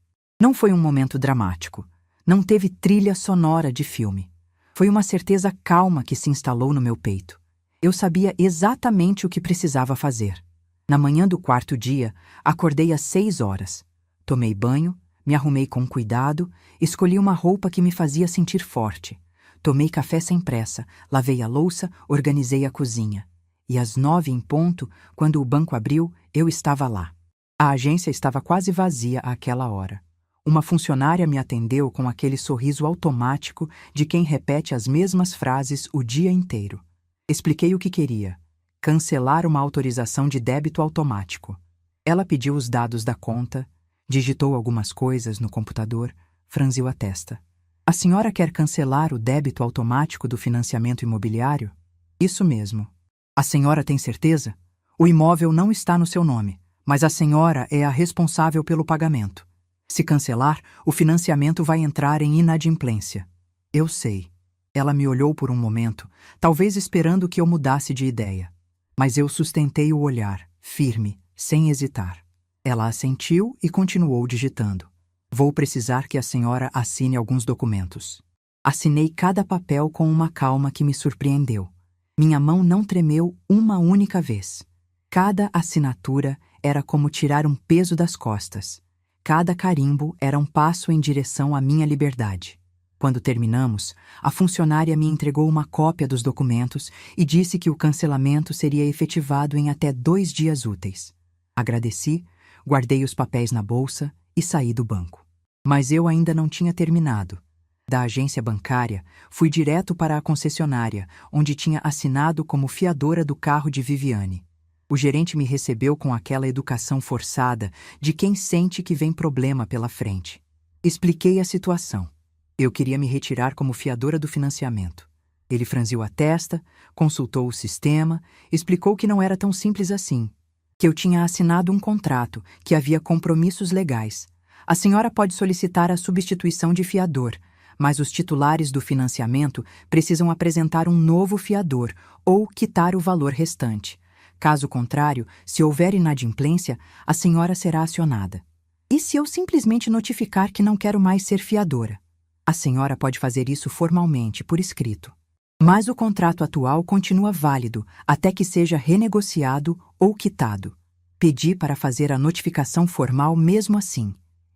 Não foi um momento dramático. Não teve trilha sonora de filme. Foi uma certeza calma que se instalou no meu peito. Eu sabia exatamente o que precisava fazer. Na manhã do quarto dia, acordei às 6 horas. Tomei banho, me arrumei com cuidado, escolhi uma roupa que me fazia sentir forte. Tomei café sem pressa, lavei a louça, organizei a cozinha. E às 9 em ponto, quando o banco abriu, eu estava lá. A agência estava quase vazia àquela hora. Uma funcionária me atendeu com aquele sorriso automático de quem repete as mesmas frases o dia inteiro. Expliquei o que queria: cancelar uma autorização de débito automático. Ela pediu os dados da conta, digitou algumas coisas no computador, franziu a testa. A senhora quer cancelar o débito automático do financiamento imobiliário? Isso mesmo. A senhora tem certeza? O imóvel não está no seu nome, mas a senhora é a responsável pelo pagamento. Se cancelar, o financiamento vai entrar em inadimplência. Eu sei. Ela me olhou por um momento, talvez esperando que eu mudasse de ideia. Mas eu sustentei o olhar, firme, sem hesitar. Ela assentiu e continuou digitando. Vou precisar que a senhora assine alguns documentos. Assinei cada papel com uma calma que me surpreendeu. Minha mão não tremeu uma única vez. Cada assinatura era como tirar um peso das costas. Cada carimbo era um passo em direção à minha liberdade. Quando terminamos, a funcionária me entregou uma cópia dos documentos e disse que o cancelamento seria efetivado em até 2 dias úteis. Agradeci, guardei os papéis na bolsa e saí do banco. Mas eu ainda não tinha terminado. Da agência bancária, fui direto para a concessionária, onde tinha assinado como fiadora do carro de Viviane. O gerente me recebeu com aquela educação forçada de quem sente que vem problema pela frente. Expliquei a situação. Eu queria me retirar como fiadora do financiamento. Ele franziu a testa, consultou o sistema, explicou que não era tão simples assim, que eu tinha assinado um contrato, que havia compromissos legais. A senhora pode solicitar a substituição de fiador, mas os titulares do financiamento precisam apresentar um novo fiador ou quitar o valor restante. Caso contrário, se houver inadimplência, a senhora será acionada. E se eu simplesmente notificar que não quero mais ser fiadora? A senhora pode fazer isso formalmente, por escrito. Mas o contrato atual continua válido até que seja renegociado ou quitado. Pedi para fazer a notificação formal mesmo assim.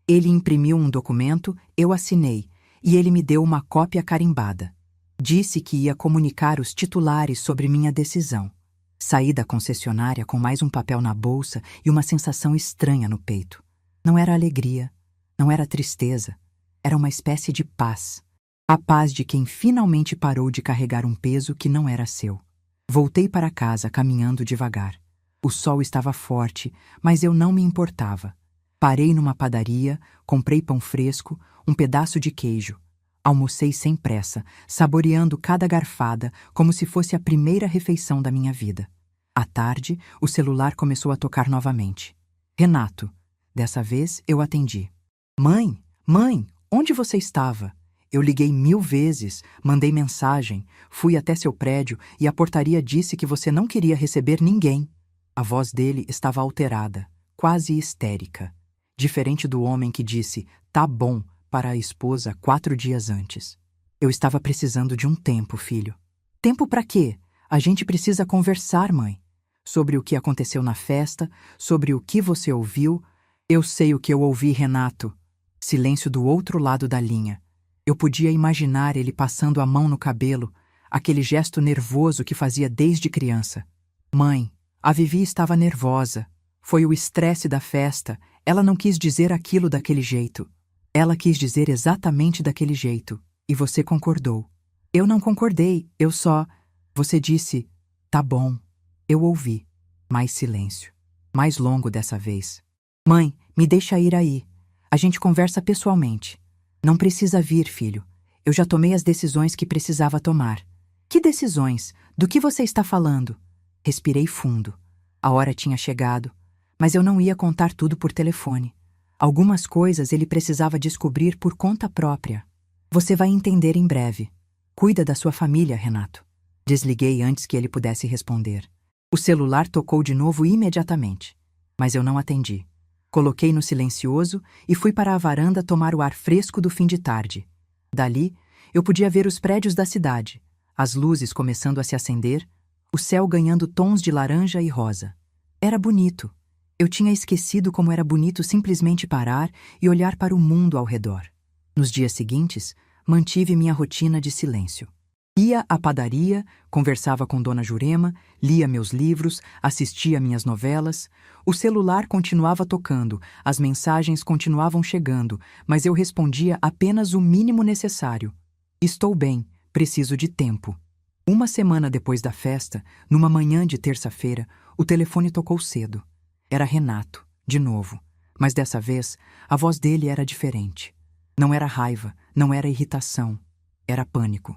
Ele imprimiu um documento, eu assinei, e ele me deu uma cópia carimbada. Disse que ia comunicar os titulares sobre minha decisão. Saí da concessionária com mais um papel na bolsa e uma sensação estranha no peito. Não era alegria, não era tristeza, era uma espécie de paz. A paz de quem finalmente parou de carregar um peso que não era seu. Voltei para casa caminhando devagar. O sol estava forte, mas eu não me importava. Parei numa padaria, comprei pão fresco, um pedaço de queijo. Almocei sem pressa, saboreando cada garfada como se fosse a primeira refeição da minha vida. À tarde, o celular começou a tocar novamente. Renato. Dessa vez, eu atendi. Mãe, mãe, onde você estava? Eu liguei 1000 vezes, mandei mensagem, fui até seu prédio e a portaria disse que você não queria receber ninguém. A voz dele estava alterada, quase histérica. Diferente do homem que disse, tá bom, para a esposa 4 dias antes. Eu estava precisando de um tempo, filho. Tempo para quê? A gente precisa conversar, mãe. Sobre o que aconteceu na festa, sobre o que você ouviu. Eu sei o que eu ouvi, Renato. Silêncio do outro lado da linha. Eu podia imaginar ele passando a mão no cabelo, aquele gesto nervoso que fazia desde criança. Mãe, a Vivi estava nervosa. Foi o estresse da festa. Ela não quis dizer aquilo daquele jeito. Ela quis dizer exatamente daquele jeito. E você concordou. Eu não concordei, eu só... Você disse, tá bom. Eu ouvi. Mais silêncio. Mais longo dessa vez. Mãe, me deixa ir aí. A gente conversa pessoalmente. Não precisa vir, filho. Eu já tomei as decisões que precisava tomar. Que decisões? Do que você está falando? Respirei fundo. A hora tinha chegado. Mas eu não ia contar tudo por telefone. Algumas coisas ele precisava descobrir por conta própria. Você vai entender em breve. Cuida da sua família, Renato. Desliguei antes que ele pudesse responder. O celular tocou de novo imediatamente. Mas eu não atendi. Coloquei no silencioso e fui para a varanda tomar o ar fresco do fim de tarde. Dali, eu podia ver os prédios da cidade, as luzes começando a se acender, o céu ganhando tons de laranja e rosa. Era bonito. Eu tinha esquecido como era bonito simplesmente parar e olhar para o mundo ao redor. Nos dias seguintes, mantive minha rotina de silêncio. Ia à padaria, conversava com Dona Jurema, lia meus livros, assistia minhas novelas. O celular continuava tocando, as mensagens continuavam chegando, mas eu respondia apenas o mínimo necessário. Estou bem, preciso de tempo. Uma semana depois da festa, numa manhã de terça-feira, o telefone tocou cedo. Era Renato, de novo, mas dessa vez a voz dele era diferente. Não era raiva, não era irritação, era pânico.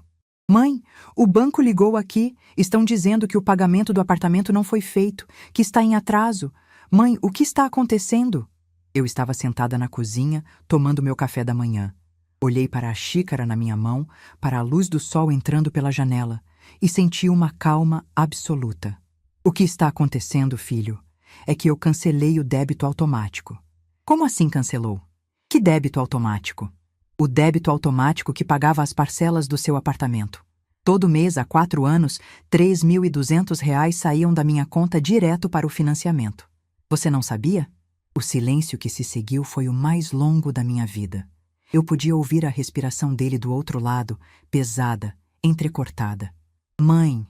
Mãe, o banco ligou aqui, estão dizendo que o pagamento do apartamento não foi feito, que está em atraso. Mãe, o que está acontecendo? Eu estava sentada na cozinha, tomando meu café da manhã. Olhei para a xícara na minha mão, para a luz do sol entrando pela janela, e senti uma calma absoluta. O que está acontecendo, filho? É que eu cancelei o débito automático. Como assim cancelou? Que débito automático? O débito automático que pagava as parcelas do seu apartamento. Todo mês, há 4 anos, R$ 3.200 saíam da minha conta direto para o financiamento. Você não sabia? O silêncio que se seguiu foi o mais longo da minha vida. Eu podia ouvir a respiração dele do outro lado, pesada, entrecortada. Mãe,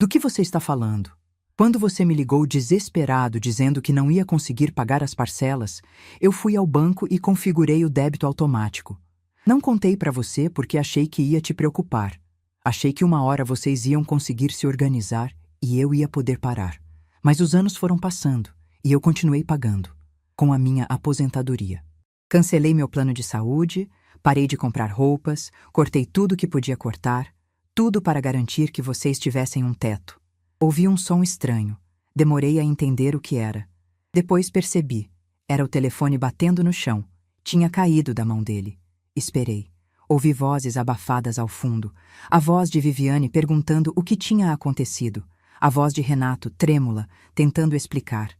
do que você está falando? Quando você me ligou desesperado dizendo que não ia conseguir pagar as parcelas, eu fui ao banco e configurei o débito automático. Não contei para você porque achei que ia te preocupar. Achei que uma hora vocês iam conseguir se organizar e eu ia poder parar. Mas os anos foram passando e eu continuei pagando, com a minha aposentadoria. Cancelei meu plano de saúde, parei de comprar roupas, cortei tudo que podia cortar, tudo para garantir que vocês tivessem um teto. Ouvi um som estranho. Demorei a entender o que era. Depois percebi. Era o telefone batendo no chão. Tinha caído da mão dele. Esperei. Ouvi vozes abafadas ao fundo. A voz de Viviane perguntando o que tinha acontecido. A voz de Renato, trêmula, tentando explicar.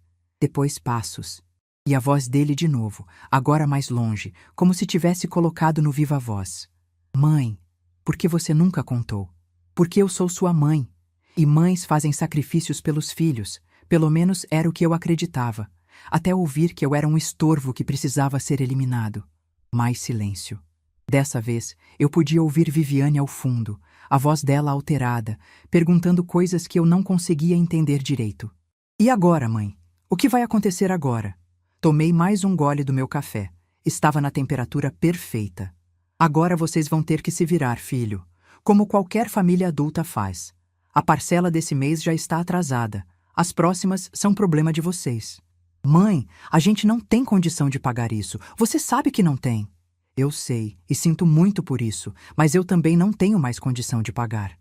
Depois passos. E a voz dele de novo, agora mais longe, como se tivesse colocado no viva-voz. Mãe, por que você nunca contou? Porque eu sou sua mãe. E mães fazem sacrifícios pelos filhos, pelo menos era o que eu acreditava. até ouvir que eu era um estorvo que precisava ser eliminado. Mais silêncio. Dessa vez, eu podia ouvir Viviane ao fundo, a voz dela alterada, perguntando coisas que eu não conseguia entender direito. E agora, mãe? O que vai acontecer agora? Tomei mais um gole do meu café. Estava na temperatura perfeita. Agora vocês vão ter que se virar, filho, como qualquer família adulta faz. A parcela desse mês já está atrasada. As próximas são problema de vocês. Mãe, a gente não tem condição de pagar isso. Você sabe que não tem. Eu sei, e sinto muito por isso, mas eu também não tenho mais condição de pagar.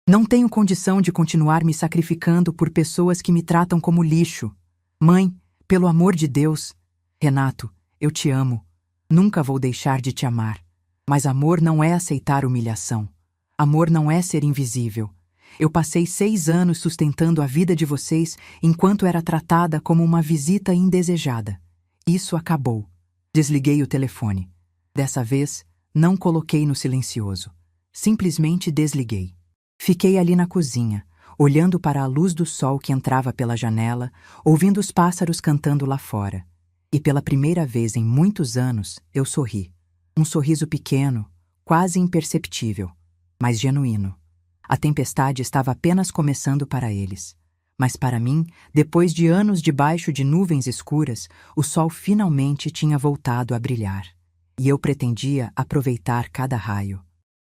Não tenho condição de continuar me sacrificando por pessoas que me tratam como lixo. Mãe, pelo amor de Deus. Renato, eu te amo. Nunca vou deixar de te amar. Mas amor não é aceitar humilhação. Amor não é ser invisível. Eu passei 6 anos sustentando a vida de vocês enquanto era tratada como uma visita indesejada. Isso acabou. Desliguei o telefone. Dessa vez, não coloquei no silencioso. Simplesmente desliguei. Fiquei ali na cozinha, olhando para a luz do sol que entrava pela janela, ouvindo os pássaros cantando lá fora. E pela primeira vez em muitos anos, eu sorri. Um sorriso pequeno, quase imperceptível, mas genuíno. A tempestade estava apenas começando para eles. Mas para mim, depois de anos debaixo de nuvens escuras, o sol finalmente tinha voltado a brilhar. E eu pretendia aproveitar cada raio.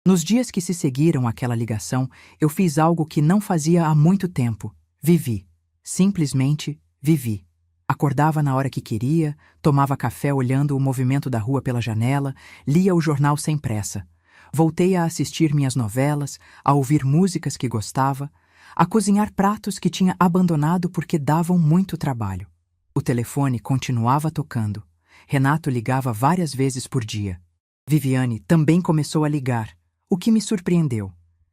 Nos dias que se seguiram àquela ligação, eu fiz algo que não fazia há muito tempo. Vivi. Simplesmente vivi. Acordava na hora que queria, tomava café olhando o movimento da rua pela janela, lia o jornal sem pressa. Voltei a assistir minhas novelas, a ouvir músicas que gostava, a cozinhar pratos que tinha abandonado porque davam muito trabalho. O telefone continuava tocando. Renato ligava várias vezes por dia. Viviane também começou a ligar, o que me surpreendeu.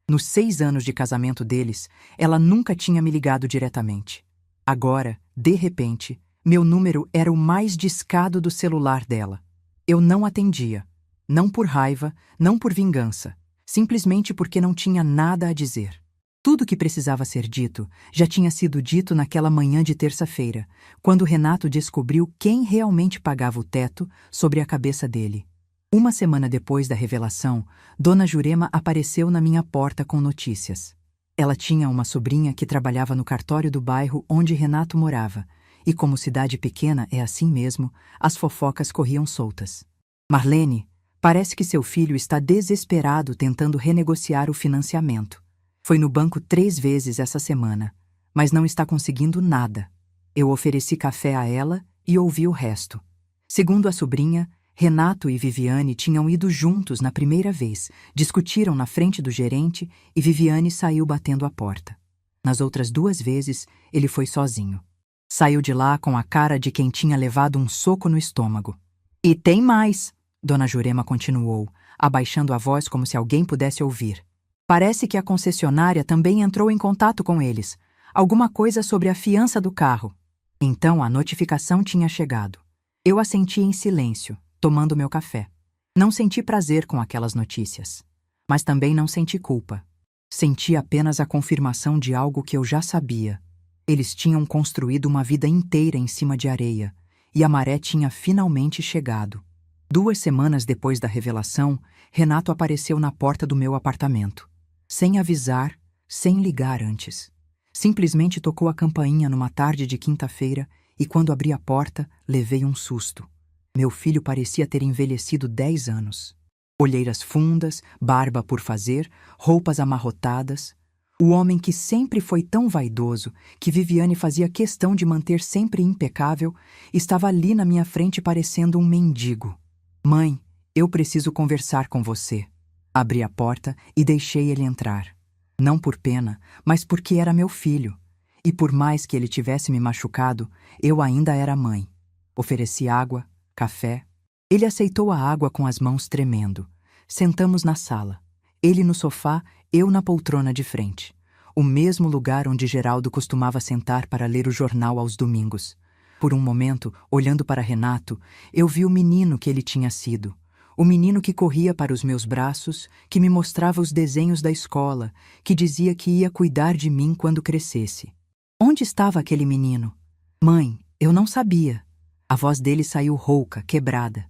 Nos 6 anos de casamento deles, ela nunca tinha me ligado diretamente. Agora, de repente, meu número era o mais discado do celular dela. Eu não atendia. Não por raiva, não por vingança. Simplesmente porque não tinha nada a dizer. Tudo que precisava ser dito já tinha sido dito naquela manhã de terça-feira, quando Renato descobriu quem realmente pagava o teto sobre a cabeça dele. Uma semana depois da revelação, Dona Jurema apareceu na minha porta com notícias. Ela tinha uma sobrinha que trabalhava no cartório do bairro onde Renato morava, e como cidade pequena é assim mesmo, as fofocas corriam soltas. Marlene, parece que seu filho está desesperado tentando renegociar o financiamento. Foi no banco 3 vezes essa semana, mas não está conseguindo nada. Eu ofereci café a ela e ouvi o resto. Segundo a sobrinha, Renato e Viviane tinham ido juntos na primeira vez, discutiram na frente do gerente e Viviane saiu batendo a porta. Nas outras 2 vezes, ele foi sozinho. Saiu de lá com a cara de quem tinha levado um soco no estômago. E tem mais, Dona Jurema continuou, abaixando a voz como se alguém pudesse ouvir. Parece que a concessionária também entrou em contato com eles. Alguma coisa sobre a fiança do carro. Então a notificação tinha chegado. Eu assenti em silêncio, tomando meu café. Não senti prazer com aquelas notícias. Mas também não senti culpa. Senti apenas a confirmação de algo que eu já sabia. Eles tinham construído uma vida inteira em cima de areia, e a maré tinha finalmente chegado. 2 semanas depois da revelação, Renato apareceu na porta do meu apartamento. Sem avisar, sem ligar antes. Simplesmente tocou a campainha numa tarde de quinta-feira e quando abri a porta, levei um susto. Meu filho parecia ter envelhecido 10 anos. Olheiras fundas, barba por fazer, roupas amarrotadas. O homem que sempre foi tão vaidoso, que Viviane fazia questão de manter sempre impecável, estava ali na minha frente parecendo um mendigo. Mãe, eu preciso conversar com você. Abri a porta e deixei ele entrar. Não por pena, mas porque era meu filho. E por mais que ele tivesse me machucado, eu ainda era mãe. Ofereci água, café. Ele aceitou a água com as mãos tremendo. Sentamos na sala. Ele no sofá, eu na poltrona de frente. O mesmo lugar onde Geraldo costumava sentar para ler o jornal aos domingos. Por um momento, olhando para Renato, eu vi o menino que ele tinha sido. O menino que corria para os meus braços, que me mostrava os desenhos da escola, que dizia que ia cuidar de mim quando crescesse. Onde estava aquele menino? Mãe, eu não sabia. A voz dele saiu rouca, quebrada.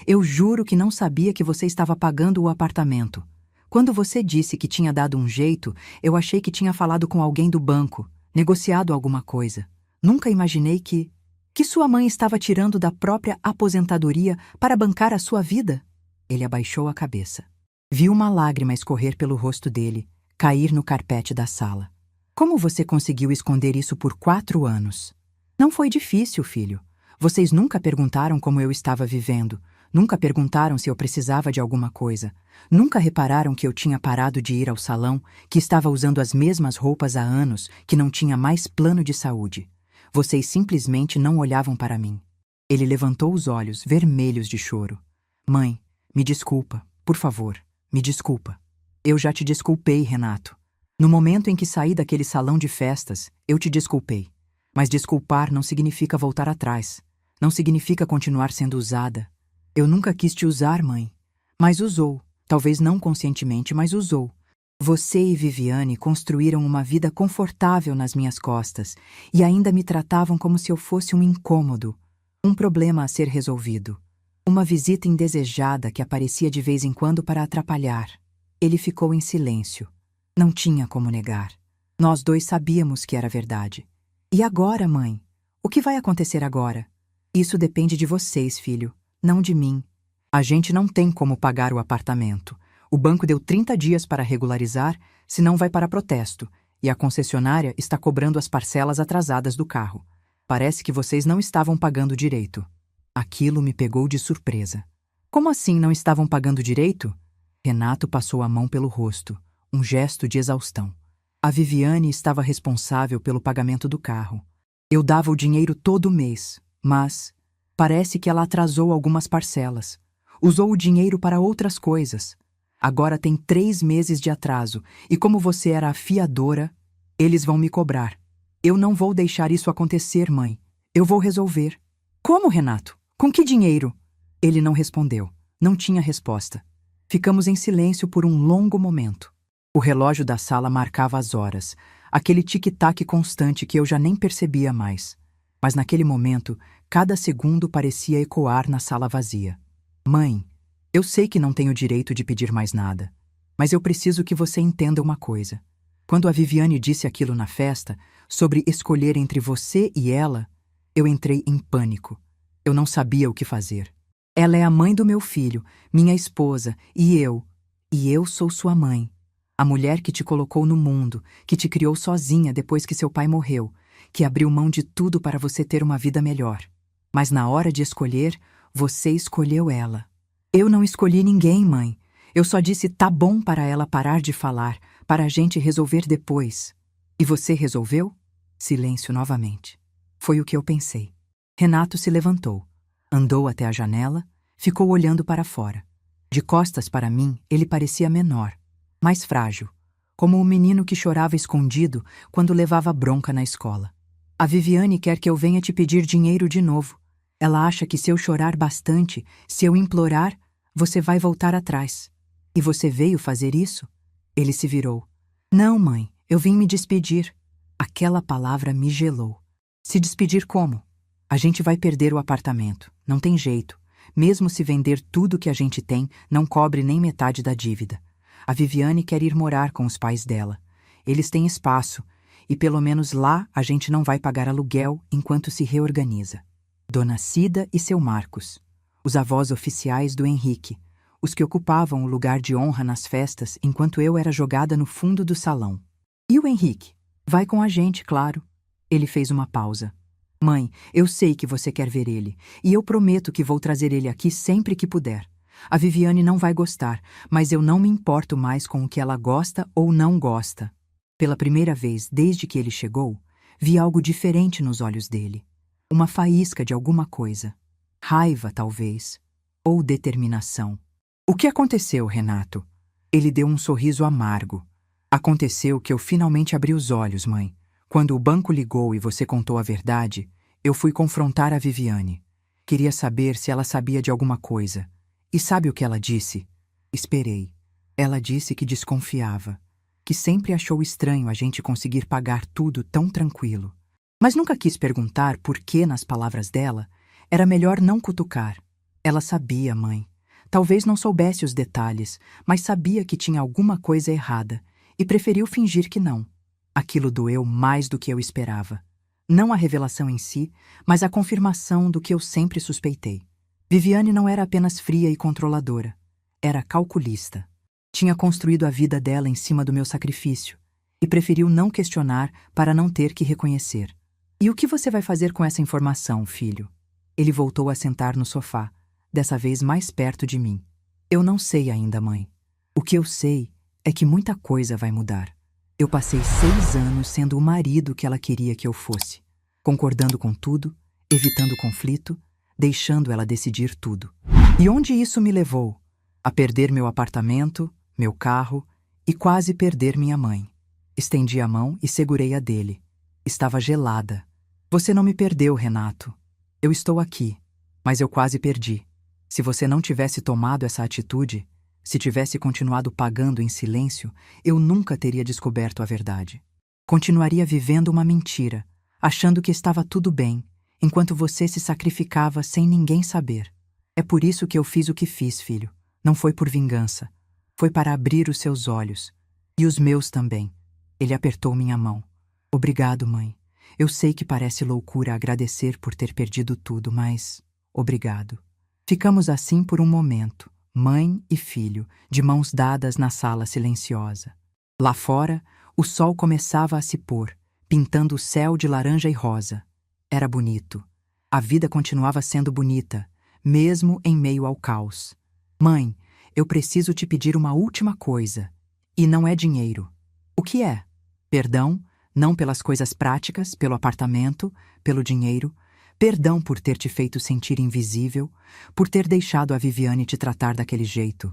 Eu juro que não sabia que você estava pagando o apartamento. Quando você disse que tinha dado um jeito, eu achei que tinha falado com alguém do banco, negociado alguma coisa. Nunca imaginei que sua mãe estava tirando da própria aposentadoria para bancar a sua vida. Ele abaixou a cabeça. Vi uma lágrima escorrer pelo rosto dele, cair no carpete da sala. Como você conseguiu esconder isso por 4 anos? Não foi difícil, filho. Vocês nunca perguntaram como eu estava vivendo. Nunca perguntaram se eu precisava de alguma coisa. Nunca repararam que eu tinha parado de ir ao salão, que estava usando as mesmas roupas há anos, que não tinha mais plano de saúde. Vocês simplesmente não olhavam para mim. Ele levantou os olhos, vermelhos de choro. Mãe, me desculpa, por favor, me desculpa. Eu já te desculpei, Renato. No momento em que saí daquele salão de festas, eu te desculpei. Mas desculpar não significa voltar atrás. Não significa continuar sendo usada. Eu nunca quis te usar, mãe. Mas usou. Talvez não conscientemente, mas usou. Você e Viviane construíram uma vida confortável nas minhas costas e ainda me tratavam como se eu fosse um incômodo, um problema a ser resolvido. Uma visita indesejada que aparecia de vez em quando para atrapalhar. Ele ficou em silêncio. Não tinha como negar. Nós dois sabíamos que era verdade. E agora, mãe? O que vai acontecer agora? Isso depende de vocês, filho, não de mim. A gente não tem como pagar o apartamento. O banco deu 30 dias para regularizar, senão vai para protesto, e a concessionária está cobrando as parcelas atrasadas do carro. Parece que vocês não estavam pagando direito. Aquilo me pegou de surpresa. Como assim não estavam pagando direito? Renato passou a mão pelo rosto, um gesto de exaustão. A Viviane estava responsável pelo pagamento do carro. Eu dava o dinheiro todo mês, mas parece que ela atrasou algumas parcelas. Usou o dinheiro para outras coisas. Agora tem 3 meses de atraso, e como você era a fiadora, eles vão me cobrar. Eu não vou deixar isso acontecer, mãe. Eu vou resolver. Como, Renato? Com que dinheiro? Ele não respondeu. Não tinha resposta. Ficamos em silêncio por um longo momento. O relógio da sala marcava as horas, aquele tic-tac constante que eu já nem percebia mais. Mas naquele momento, cada segundo parecia ecoar na sala vazia. Mãe, eu sei que não tenho direito de pedir mais nada, mas eu preciso que você entenda uma coisa. Quando a Viviane disse aquilo na festa, sobre escolher entre você e ela, eu entrei em pânico. Eu não sabia o que fazer. Ela é a mãe do meu filho, minha esposa, e eu sou sua mãe. A mulher que te colocou no mundo, que te criou sozinha depois que seu pai morreu, que abriu mão de tudo para você ter uma vida melhor. Mas na hora de escolher, você escolheu ela. Eu não escolhi ninguém, mãe. Eu só disse tá bom para ela parar de falar, para a gente resolver depois. E você resolveu? Silêncio novamente. Foi o que eu pensei. Renato se levantou, andou até a janela, ficou olhando para fora. De costas para mim, ele parecia menor, mais frágil, como o menino que chorava escondido quando levava bronca na escola. A Viviane quer que eu venha te pedir dinheiro de novo. Ela acha que se eu chorar bastante, se eu implorar, você vai voltar atrás. E você veio fazer isso? Ele se virou. Não, mãe, eu vim me despedir. Aquela palavra me gelou. Se despedir como? A gente vai perder o apartamento. Não tem jeito. Mesmo se vender tudo que a gente tem, não cobre nem metade da dívida. A Viviane quer ir morar com os pais dela. Eles têm espaço, e pelo menos lá a gente não vai pagar aluguel enquanto se reorganiza. Dona Cida e seu Marcos, os avós oficiais do Henrique, os que ocupavam o lugar de honra nas festas enquanto eu era jogada no fundo do salão. E o Henrique? Vai com a gente, claro. Ele fez uma pausa. Mãe, eu sei que você quer ver ele, e eu prometo que vou trazer ele aqui sempre que puder. A Viviane não vai gostar, mas eu não me importo mais com o que ela gosta ou não gosta. Pela primeira vez desde que ele chegou, vi algo diferente nos olhos dele. Uma faísca de alguma coisa. Raiva, talvez. Ou determinação. O que aconteceu, Renato? Ele deu um sorriso amargo. Aconteceu que eu finalmente abri os olhos, mãe. Quando o banco ligou e você contou a verdade, eu fui confrontar a Viviane. Queria saber se ela sabia de alguma coisa. E sabe o que ela disse? Esperei. Ela disse que desconfiava, que sempre achou estranho a gente conseguir pagar tudo tão tranquilo. Mas nunca quis perguntar por que, nas palavras dela, Era melhor não cutucar. Ela sabia, mãe. Talvez não soubesse os detalhes, mas sabia que tinha alguma coisa errada e preferiu fingir que não. Aquilo doeu mais do que eu esperava. Não a revelação em si, mas a confirmação do que eu sempre suspeitei. Viviane não era apenas fria e controladora. Era calculista. Tinha construído a vida dela em cima do meu sacrifício e preferiu não questionar para não ter que reconhecer. E o que você vai fazer com essa informação, filho? Ele voltou a sentar no sofá, dessa vez mais perto de mim. Eu não sei ainda, mãe. O que eu sei é que muita coisa vai mudar. Eu passei 6 anos sendo o marido que ela queria que eu fosse, concordando com tudo, evitando conflito, deixando ela decidir tudo. E onde isso me levou? A perder meu apartamento, meu carro e quase perder minha mãe. Estendi a mão e segurei a dele. Estava gelada. Você não me perdeu, Renato. Eu estou aqui, mas eu quase perdi. Se você não tivesse tomado essa atitude, se tivesse continuado pagando em silêncio, eu nunca teria descoberto a verdade. Continuaria vivendo uma mentira, achando que estava tudo bem, enquanto você se sacrificava sem ninguém saber. É por isso que eu fiz o que fiz, filho. Não foi por vingança. Foi para abrir os seus olhos. E os meus também. Ele apertou minha mão. Obrigado, mãe. Eu sei que parece loucura agradecer por ter perdido tudo, mas... obrigado. Ficamos assim por um momento, mãe e filho, de mãos dadas na sala silenciosa. Lá fora, o sol começava a se pôr, pintando o céu de laranja e rosa. Era bonito. A vida continuava sendo bonita, mesmo em meio ao caos. Mãe, eu preciso te pedir uma última coisa. E não é dinheiro. O que é? Perdão, não pelas coisas práticas, pelo apartamento, pelo dinheiro. Perdão por ter te feito sentir invisível, por ter deixado a Viviane te tratar daquele jeito,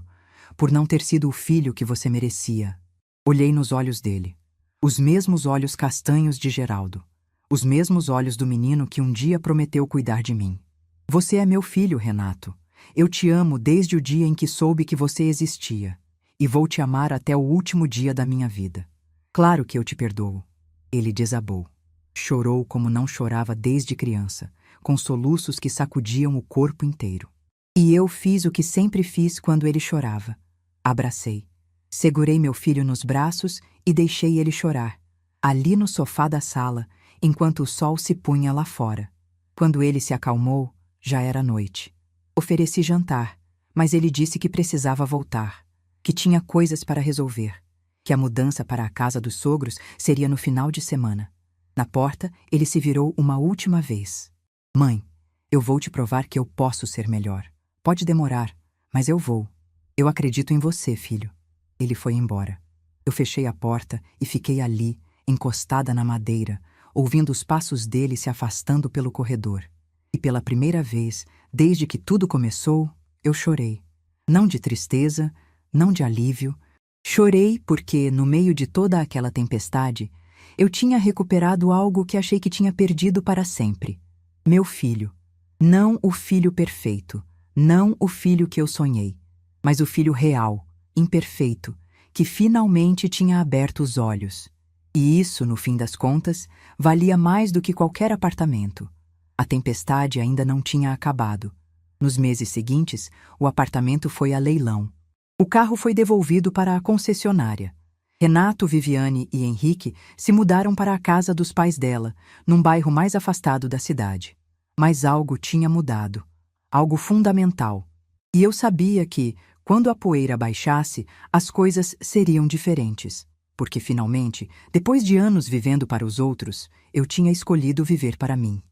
por não ter sido o filho que você merecia. Olhei nos olhos dele. Os mesmos olhos castanhos de Geraldo. Os mesmos olhos do menino que um dia prometeu cuidar de mim. Você é meu filho, Renato. Eu te amo desde o dia em que soube que você existia. E vou te amar até o último dia da minha vida. Claro que eu te perdoo. Ele desabou. Chorou como não chorava desde criança, com soluços que sacudiam o corpo inteiro. E eu fiz o que sempre fiz quando ele chorava. Abracei. Segurei meu filho nos braços e deixei ele chorar, ali no sofá da sala, enquanto o sol se punha lá fora. Quando ele se acalmou, já era noite. Ofereci jantar, mas ele disse que precisava voltar, que tinha coisas para resolver, que a mudança para a casa dos sogros seria no final de semana. Na porta, ele se virou uma última vez. Mãe, eu vou te provar que eu posso ser melhor. Pode demorar, mas eu vou. Eu acredito em você, filho. Ele foi embora. Eu fechei a porta e fiquei ali, encostada na madeira, ouvindo os passos dele se afastando pelo corredor. E pela primeira vez, desde que tudo começou, eu chorei. Não de tristeza, não de alívio. Chorei porque, no meio de toda aquela tempestade, eu tinha recuperado algo que achei que tinha perdido para sempre. Meu filho. Não o filho perfeito, não o filho que eu sonhei, mas o filho real, imperfeito, que finalmente tinha aberto os olhos. E isso, no fim das contas, valia mais do que qualquer apartamento. A tempestade ainda não tinha acabado. Nos meses seguintes, o apartamento foi a leilão. O carro foi devolvido para a concessionária. Renato, Viviane e Henrique se mudaram para a casa dos pais dela, num bairro mais afastado da cidade. Mas algo tinha mudado. Algo fundamental. E eu sabia que, quando a poeira baixasse, as coisas seriam diferentes. Porque, finalmente, depois de anos vivendo para os outros, eu tinha escolhido viver para mim.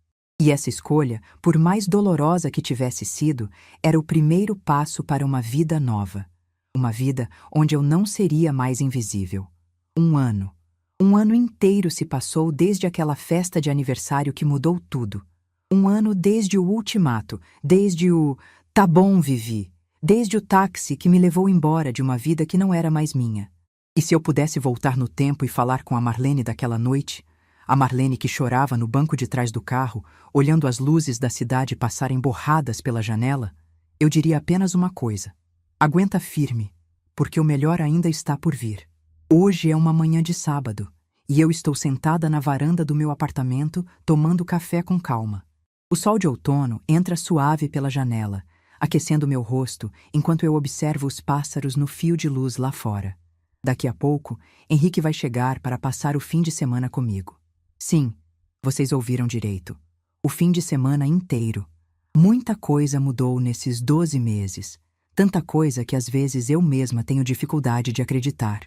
E essa escolha, por mais dolorosa que tivesse sido, era o primeiro passo para uma vida nova. Uma vida onde eu não seria mais invisível. Um ano inteiro se passou desde aquela festa de aniversário que mudou tudo. Um ano desde o ultimato, desde o "tá bom, Vivi", desde o táxi que me levou embora de uma vida que não era mais minha. E se eu pudesse voltar no tempo e falar com a Marlene daquela noite, a Marlene que chorava no banco de trás do carro, olhando as luzes da cidade passarem borradas pela janela, eu diria apenas uma coisa: aguenta firme, porque o melhor ainda está por vir. Hoje é uma manhã de sábado, e eu estou sentada na varanda do meu apartamento tomando café com calma. O sol de outono entra suave pela janela, aquecendo meu rosto enquanto eu observo os pássaros no fio de luz lá fora. Daqui a pouco, Henrique vai chegar para passar o fim de semana comigo. Sim, vocês ouviram direito. O fim de semana inteiro. Muita coisa mudou nesses 12 meses. Tanta coisa que às vezes eu mesma tenho dificuldade de acreditar.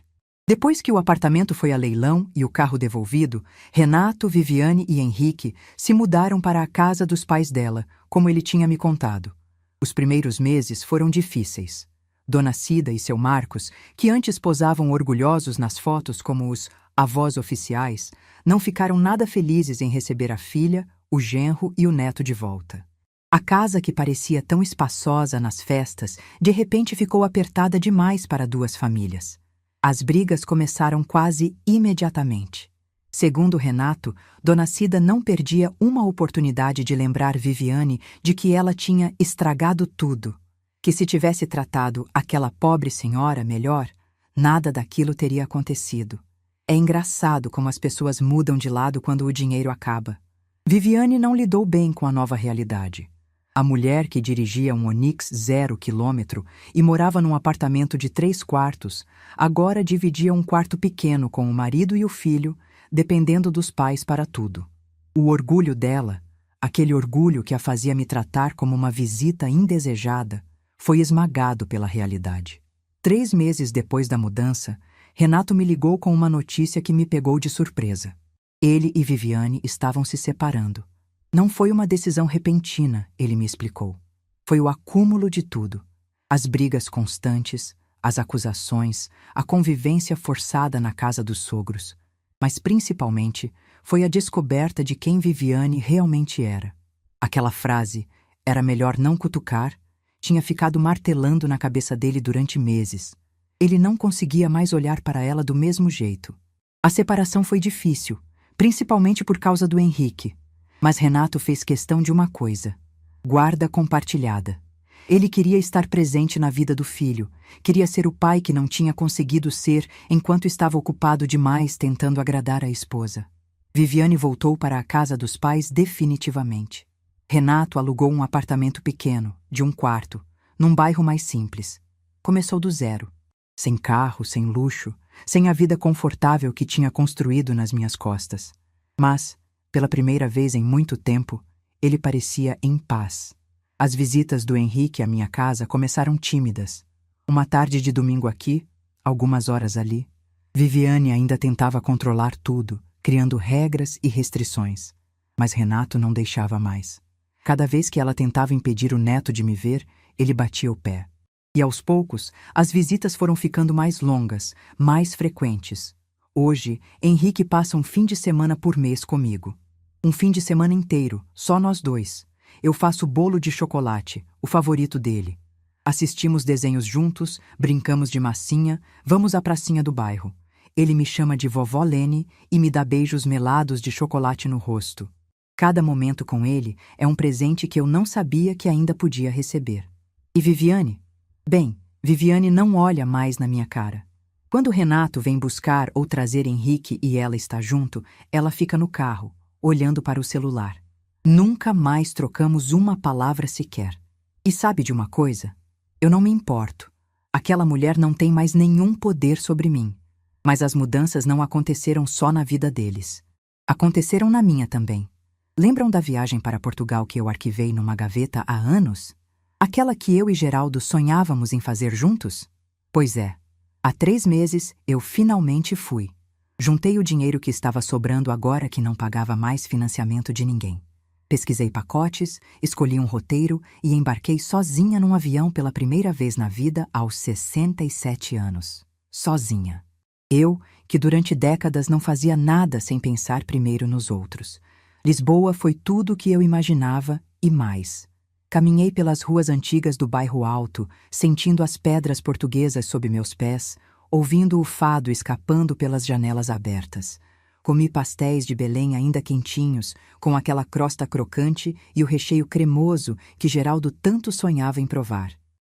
Depois que o apartamento foi a leilão e o carro devolvido, Renato, Viviane e Henrique se mudaram para a casa dos pais dela, como ele tinha me contado. Os primeiros meses foram difíceis. Dona Cida e seu Marcos, que antes posavam orgulhosos nas fotos como os avós oficiais, não ficaram nada felizes em receber a filha, o genro e o neto de volta. A casa que parecia tão espaçosa nas festas, de repente ficou apertada demais para duas famílias. As brigas começaram quase imediatamente. Segundo Renato, Dona Cida não perdia uma oportunidade de lembrar Viviane de que ela tinha estragado tudo, que se tivesse tratado aquela pobre senhora melhor, nada daquilo teria acontecido. É engraçado como as pessoas mudam de lado quando o dinheiro acaba. Viviane não lidou bem com a nova realidade. A mulher que dirigia um Onix 0 km e morava num apartamento de 3 quartos, agora dividia um quarto pequeno com o marido e o filho, dependendo dos pais para tudo. O orgulho dela, aquele orgulho que a fazia me tratar como uma visita indesejada, foi esmagado pela realidade. 3 meses depois da mudança, Renato me ligou com uma notícia que me pegou de surpresa. Ele e Viviane estavam se separando. Não foi uma decisão repentina, ele me explicou. Foi o acúmulo de tudo. As brigas constantes, as acusações, a convivência forçada na casa dos sogros. Mas principalmente foi a descoberta de quem Viviane realmente era. Aquela frase, "era melhor não cutucar", tinha ficado martelando na cabeça dele durante meses. Ele não conseguia mais olhar para ela do mesmo jeito. A separação foi difícil, principalmente por causa do Henrique. Mas Renato fez questão de uma coisa: guarda compartilhada. Ele queria estar presente na vida do filho, queria ser o pai que não tinha conseguido ser enquanto estava ocupado demais tentando agradar a esposa. Viviane voltou para a casa dos pais definitivamente. Renato alugou um apartamento pequeno, de 1 quarto, num bairro mais simples. Começou do zero. Sem carro, sem luxo, sem a vida confortável que tinha construído nas minhas costas. Mas, pela primeira vez em muito tempo, ele parecia em paz. As visitas do Henrique à minha casa começaram tímidas. Uma tarde de domingo aqui, algumas horas ali. Viviane ainda tentava controlar tudo, criando regras e restrições. Mas Renato não deixava mais. Cada vez que ela tentava impedir o neto de me ver, ele batia o pé. E aos poucos, as visitas foram ficando mais longas, mais frequentes. Hoje, Henrique passa um fim de semana por mês comigo. Um fim de semana inteiro, só nós dois. Eu faço bolo de chocolate, o favorito dele. Assistimos desenhos juntos, brincamos de massinha, vamos à pracinha do bairro. Ele me chama de vovó Lene e me dá beijos melados de chocolate no rosto. Cada momento com ele é um presente que eu não sabia que ainda podia receber. E Viviane? Bem, Viviane não olha mais na minha cara. Quando Renato vem buscar ou trazer Henrique e ela está junto, ela fica no carro, olhando para o celular. Nunca mais trocamos uma palavra sequer. E sabe de uma coisa? Eu não me importo. Aquela mulher não tem mais nenhum poder sobre mim. Mas as mudanças não aconteceram só na vida deles. Aconteceram na minha também. Lembram da viagem para Portugal que eu arquivei numa gaveta há anos? Aquela que eu e Geraldo sonhávamos em fazer juntos? Pois é. Há 3 meses, eu finalmente fui. Juntei o dinheiro que estava sobrando agora que não pagava mais financiamento de ninguém. Pesquisei pacotes, escolhi um roteiro e embarquei sozinha num avião pela primeira vez na vida aos 67 anos. Sozinha. Eu, que durante décadas não fazia nada sem pensar primeiro nos outros. Lisboa foi tudo o que eu imaginava e mais. Caminhei pelas ruas antigas do bairro Alto, sentindo as pedras portuguesas sob meus pés, ouvindo o fado escapando pelas janelas abertas. Comi pastéis de Belém ainda quentinhos, com aquela crosta crocante e o recheio cremoso que Geraldo tanto sonhava em provar.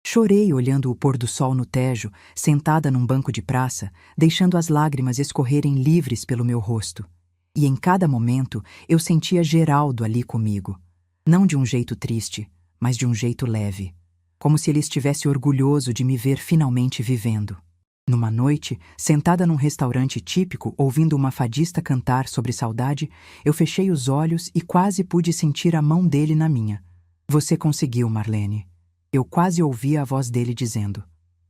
Chorei olhando o pôr do sol no Tejo, sentada num banco de praça, deixando as lágrimas escorrerem livres pelo meu rosto. E em cada momento eu sentia Geraldo ali comigo. Não de um jeito triste, mas de um jeito leve, como se ele estivesse orgulhoso de me ver finalmente vivendo. Numa noite, sentada num restaurante típico, ouvindo uma fadista cantar sobre saudade, eu fechei os olhos e quase pude sentir a mão dele na minha. Você conseguiu, Marlene. Eu quase ouvi a voz dele dizendo: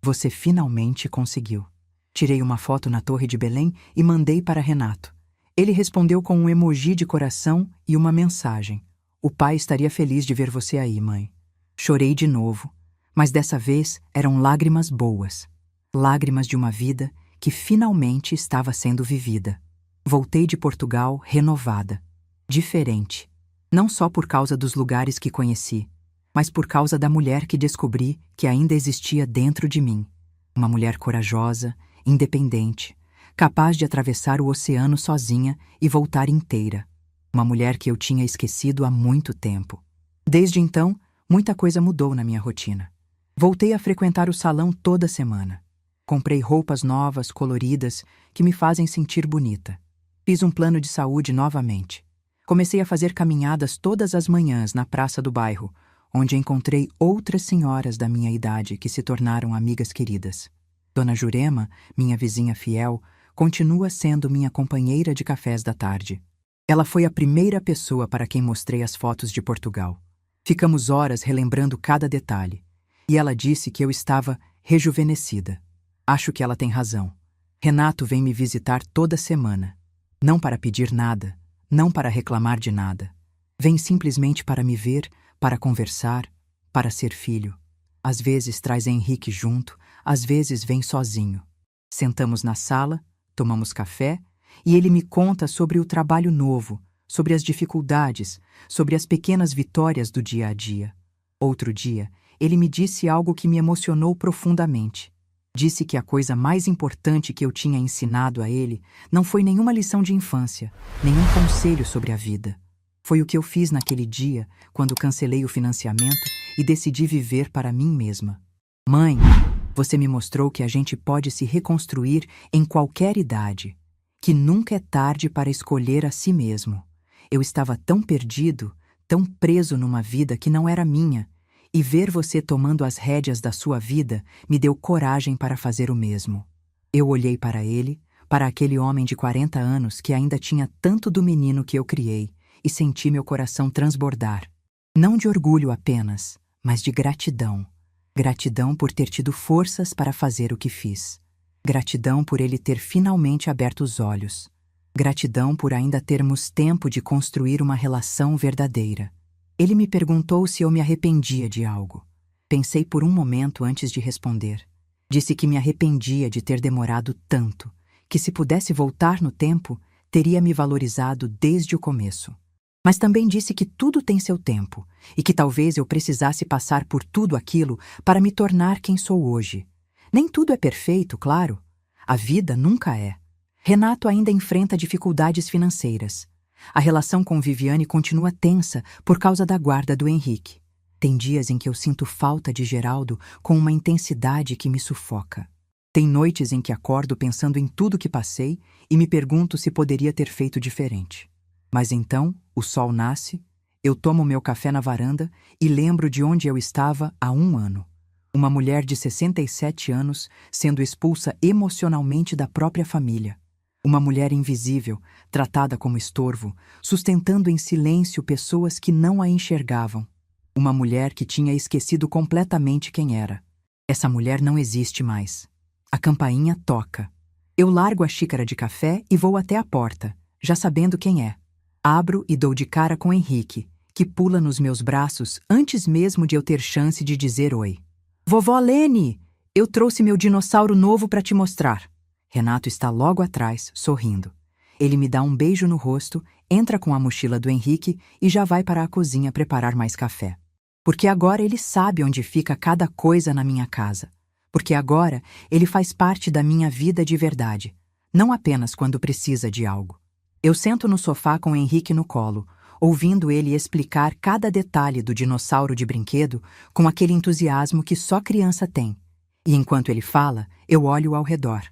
Você finalmente conseguiu. Tirei uma foto na Torre de Belém e mandei para Renato. Ele respondeu com um emoji de coração e uma mensagem: O pai estaria feliz de ver você aí, mãe. Chorei de novo, mas dessa vez eram lágrimas boas. Lágrimas de uma vida que finalmente estava sendo vivida. Voltei de Portugal renovada, diferente, não só por causa dos lugares que conheci, mas por causa da mulher que descobri que ainda existia dentro de mim. Uma mulher corajosa, independente, capaz de atravessar o oceano sozinha e voltar inteira. Uma mulher que eu tinha esquecido há muito tempo. Desde então, muita coisa mudou na minha rotina. Voltei a frequentar o salão toda semana. Comprei roupas novas, coloridas, que me fazem sentir bonita. Fiz um plano de saúde novamente. Comecei a fazer caminhadas todas as manhãs na praça do bairro, onde encontrei outras senhoras da minha idade que se tornaram amigas queridas. Dona Jurema, minha vizinha fiel, continua sendo minha companheira de cafés da tarde. Ela foi a primeira pessoa para quem mostrei as fotos de Portugal. Ficamos horas relembrando cada detalhe, e ela disse que eu estava rejuvenescida. Acho que ela tem razão. Renato vem me visitar toda semana. Não para pedir nada, não para reclamar de nada. Vem simplesmente para me ver, para conversar, para ser filho. Às vezes traz Henrique junto, às vezes vem sozinho. Sentamos na sala, tomamos café, e ele me conta sobre o trabalho novo, sobre as dificuldades, sobre as pequenas vitórias do dia a dia. Outro dia, ele me disse algo que me emocionou profundamente. Disse que a coisa mais importante que eu tinha ensinado a ele não foi nenhuma lição de infância, nenhum conselho sobre a vida. Foi o que eu fiz naquele dia, quando cancelei o financiamento e decidi viver para mim mesma. Mãe, você me mostrou que a gente pode se reconstruir em qualquer idade, que nunca é tarde para escolher a si mesmo. Eu estava tão perdido, tão preso numa vida que não era minha, e ver você tomando as rédeas da sua vida me deu coragem para fazer o mesmo. Eu olhei para ele, para aquele homem de 40 anos que ainda tinha tanto do menino que eu criei, e senti meu coração transbordar. Não de orgulho apenas, mas de gratidão. Gratidão por ter tido forças para fazer o que fiz. Gratidão por ele ter finalmente aberto os olhos. Gratidão por ainda termos tempo de construir uma relação verdadeira. Ele me perguntou se eu me arrependia de algo. Pensei por um momento antes de responder. Disse que me arrependia de ter demorado tanto, que se pudesse voltar no tempo, teria me valorizado desde o começo. Mas também disse que tudo tem seu tempo, e que talvez eu precisasse passar por tudo aquilo para me tornar quem sou hoje. Nem tudo é perfeito, claro. A vida nunca é. Renato ainda enfrenta dificuldades financeiras. A relação com Viviane continua tensa por causa da guarda do Henrique. Tem dias em que eu sinto falta de Geraldo com uma intensidade que me sufoca. Tem noites em que acordo pensando em tudo que passei e me pergunto se poderia ter feito diferente. Mas então, o sol nasce, eu tomo meu café na varanda e lembro de onde eu estava há 1 ano. Uma mulher de 67 anos sendo expulsa emocionalmente da própria família. Uma mulher invisível, tratada como estorvo, sustentando em silêncio pessoas que não a enxergavam. Uma mulher que tinha esquecido completamente quem era. Essa mulher não existe mais. A campainha toca. Eu largo a xícara de café e vou até a porta, já sabendo quem é. Abro e dou de cara com Henrique, que pula nos meus braços antes mesmo de eu ter chance de dizer oi. Vovó Lene, eu trouxe meu dinossauro novo para te mostrar. Renato está logo atrás, sorrindo. Ele me dá um beijo no rosto, entra com a mochila do Henrique e já vai para a cozinha preparar mais café. Porque agora ele sabe onde fica cada coisa na minha casa. Porque agora ele faz parte da minha vida de verdade, não apenas quando precisa de algo. Eu sento no sofá com o Henrique no colo, ouvindo ele explicar cada detalhe do dinossauro de brinquedo com aquele entusiasmo que só criança tem. E enquanto ele fala, eu olho ao redor.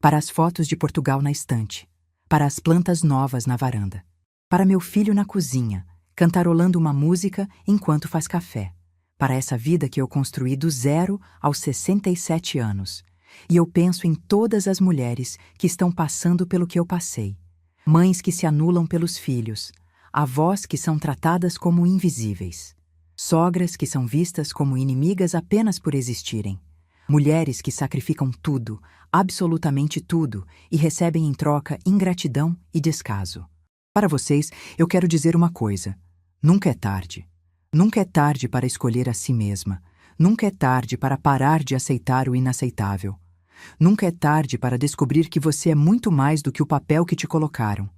Para as fotos de Portugal na estante, para as plantas novas na varanda, para meu filho na cozinha, cantarolando uma música enquanto faz café, para essa vida que eu construí do 0 aos 67 anos. E eu penso em todas as mulheres que estão passando pelo que eu passei. Mães que se anulam pelos filhos, avós que são tratadas como invisíveis, sogras que são vistas como inimigas apenas por existirem, mulheres que sacrificam tudo, absolutamente tudo, e recebem em troca ingratidão e descaso. Para vocês, eu quero dizer uma coisa: nunca é tarde. Nunca é tarde para escolher a si mesma. Nunca é tarde para parar de aceitar o inaceitável. Nunca é tarde para descobrir que você é muito mais do que o papel que te colocaram.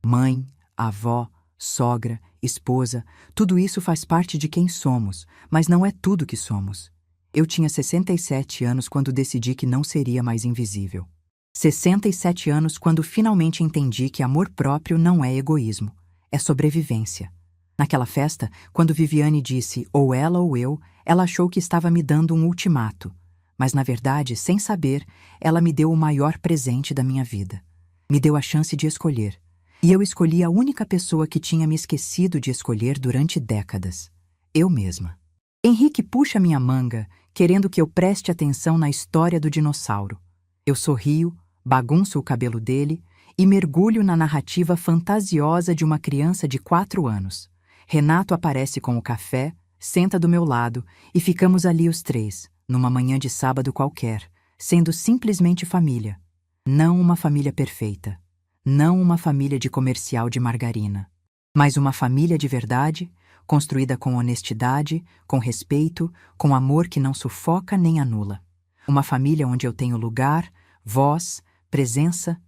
Mãe, avó, sogra, esposa, tudo isso faz parte de quem somos, mas não é tudo que somos. Eu tinha 67 anos quando decidi que não seria mais invisível. 67 anos quando finalmente entendi que amor próprio não é egoísmo, é sobrevivência. Naquela festa, quando Viviane disse ou ela ou eu, ela achou que estava me dando um ultimato. Mas, na verdade, sem saber, ela me deu o maior presente da minha vida. Me deu a chance de escolher. E eu escolhi a única pessoa que tinha me esquecido de escolher durante décadas. Eu mesma. Henrique puxa minha manga, querendo que eu preste atenção na história do dinossauro. Eu sorrio, bagunço o cabelo dele e mergulho na narrativa fantasiosa de uma criança de 4 anos. Renato aparece com o café, senta do meu lado e ficamos ali os três, numa manhã de sábado qualquer, sendo simplesmente família. Não uma família perfeita. Não uma família de comercial de margarina. Mas uma família de verdade, construída com honestidade, com respeito, com amor que não sufoca nem anula. Uma família onde eu tenho lugar, voz, presença.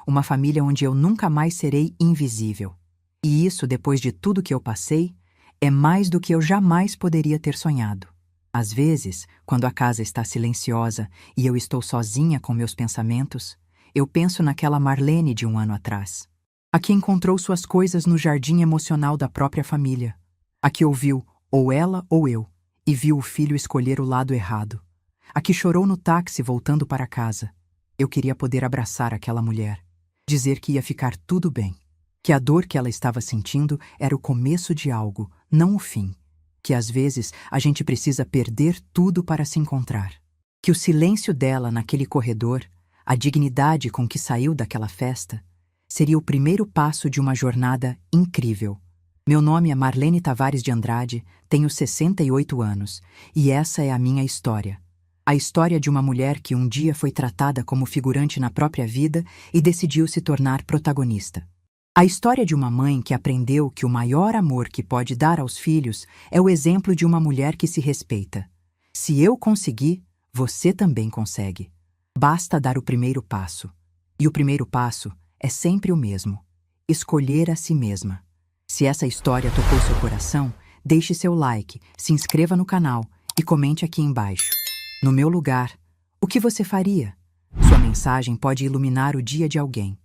Uma família onde eu nunca mais serei invisível. E isso, depois de tudo que eu passei, é mais do que eu jamais poderia ter sonhado. Às vezes, quando a casa está silenciosa e eu estou sozinha com meus pensamentos, eu penso naquela Marlene de um ano atrás. A que encontrou suas coisas no jardim emocional da própria família. A que ouviu ou ela ou eu e viu o filho escolher o lado errado. A que chorou no táxi voltando para casa. Eu queria poder abraçar aquela mulher. Dizer que ia ficar tudo bem. Que a dor que ela estava sentindo era o começo de algo, não o fim. Que às vezes a gente precisa perder tudo para se encontrar. Que o silêncio dela naquele corredor, a dignidade com que saiu daquela festa, seria o primeiro passo de uma jornada incrível. Meu nome é Marlene Tavares de Andrade, tenho 68 anos, e essa é a minha história. A história de uma mulher que um dia foi tratada como figurante na própria vida e decidiu se tornar protagonista. A história de uma mãe que aprendeu que o maior amor que pode dar aos filhos é o exemplo de uma mulher que se respeita. Se eu conseguir, você também consegue. Basta dar o primeiro passo. E o primeiro passo é sempre o mesmo: escolher a si mesma. Se essa história tocou seu coração, deixe seu like, se inscreva no canal e comente aqui embaixo. No meu lugar, o que você faria? Sua mensagem pode iluminar o dia de alguém.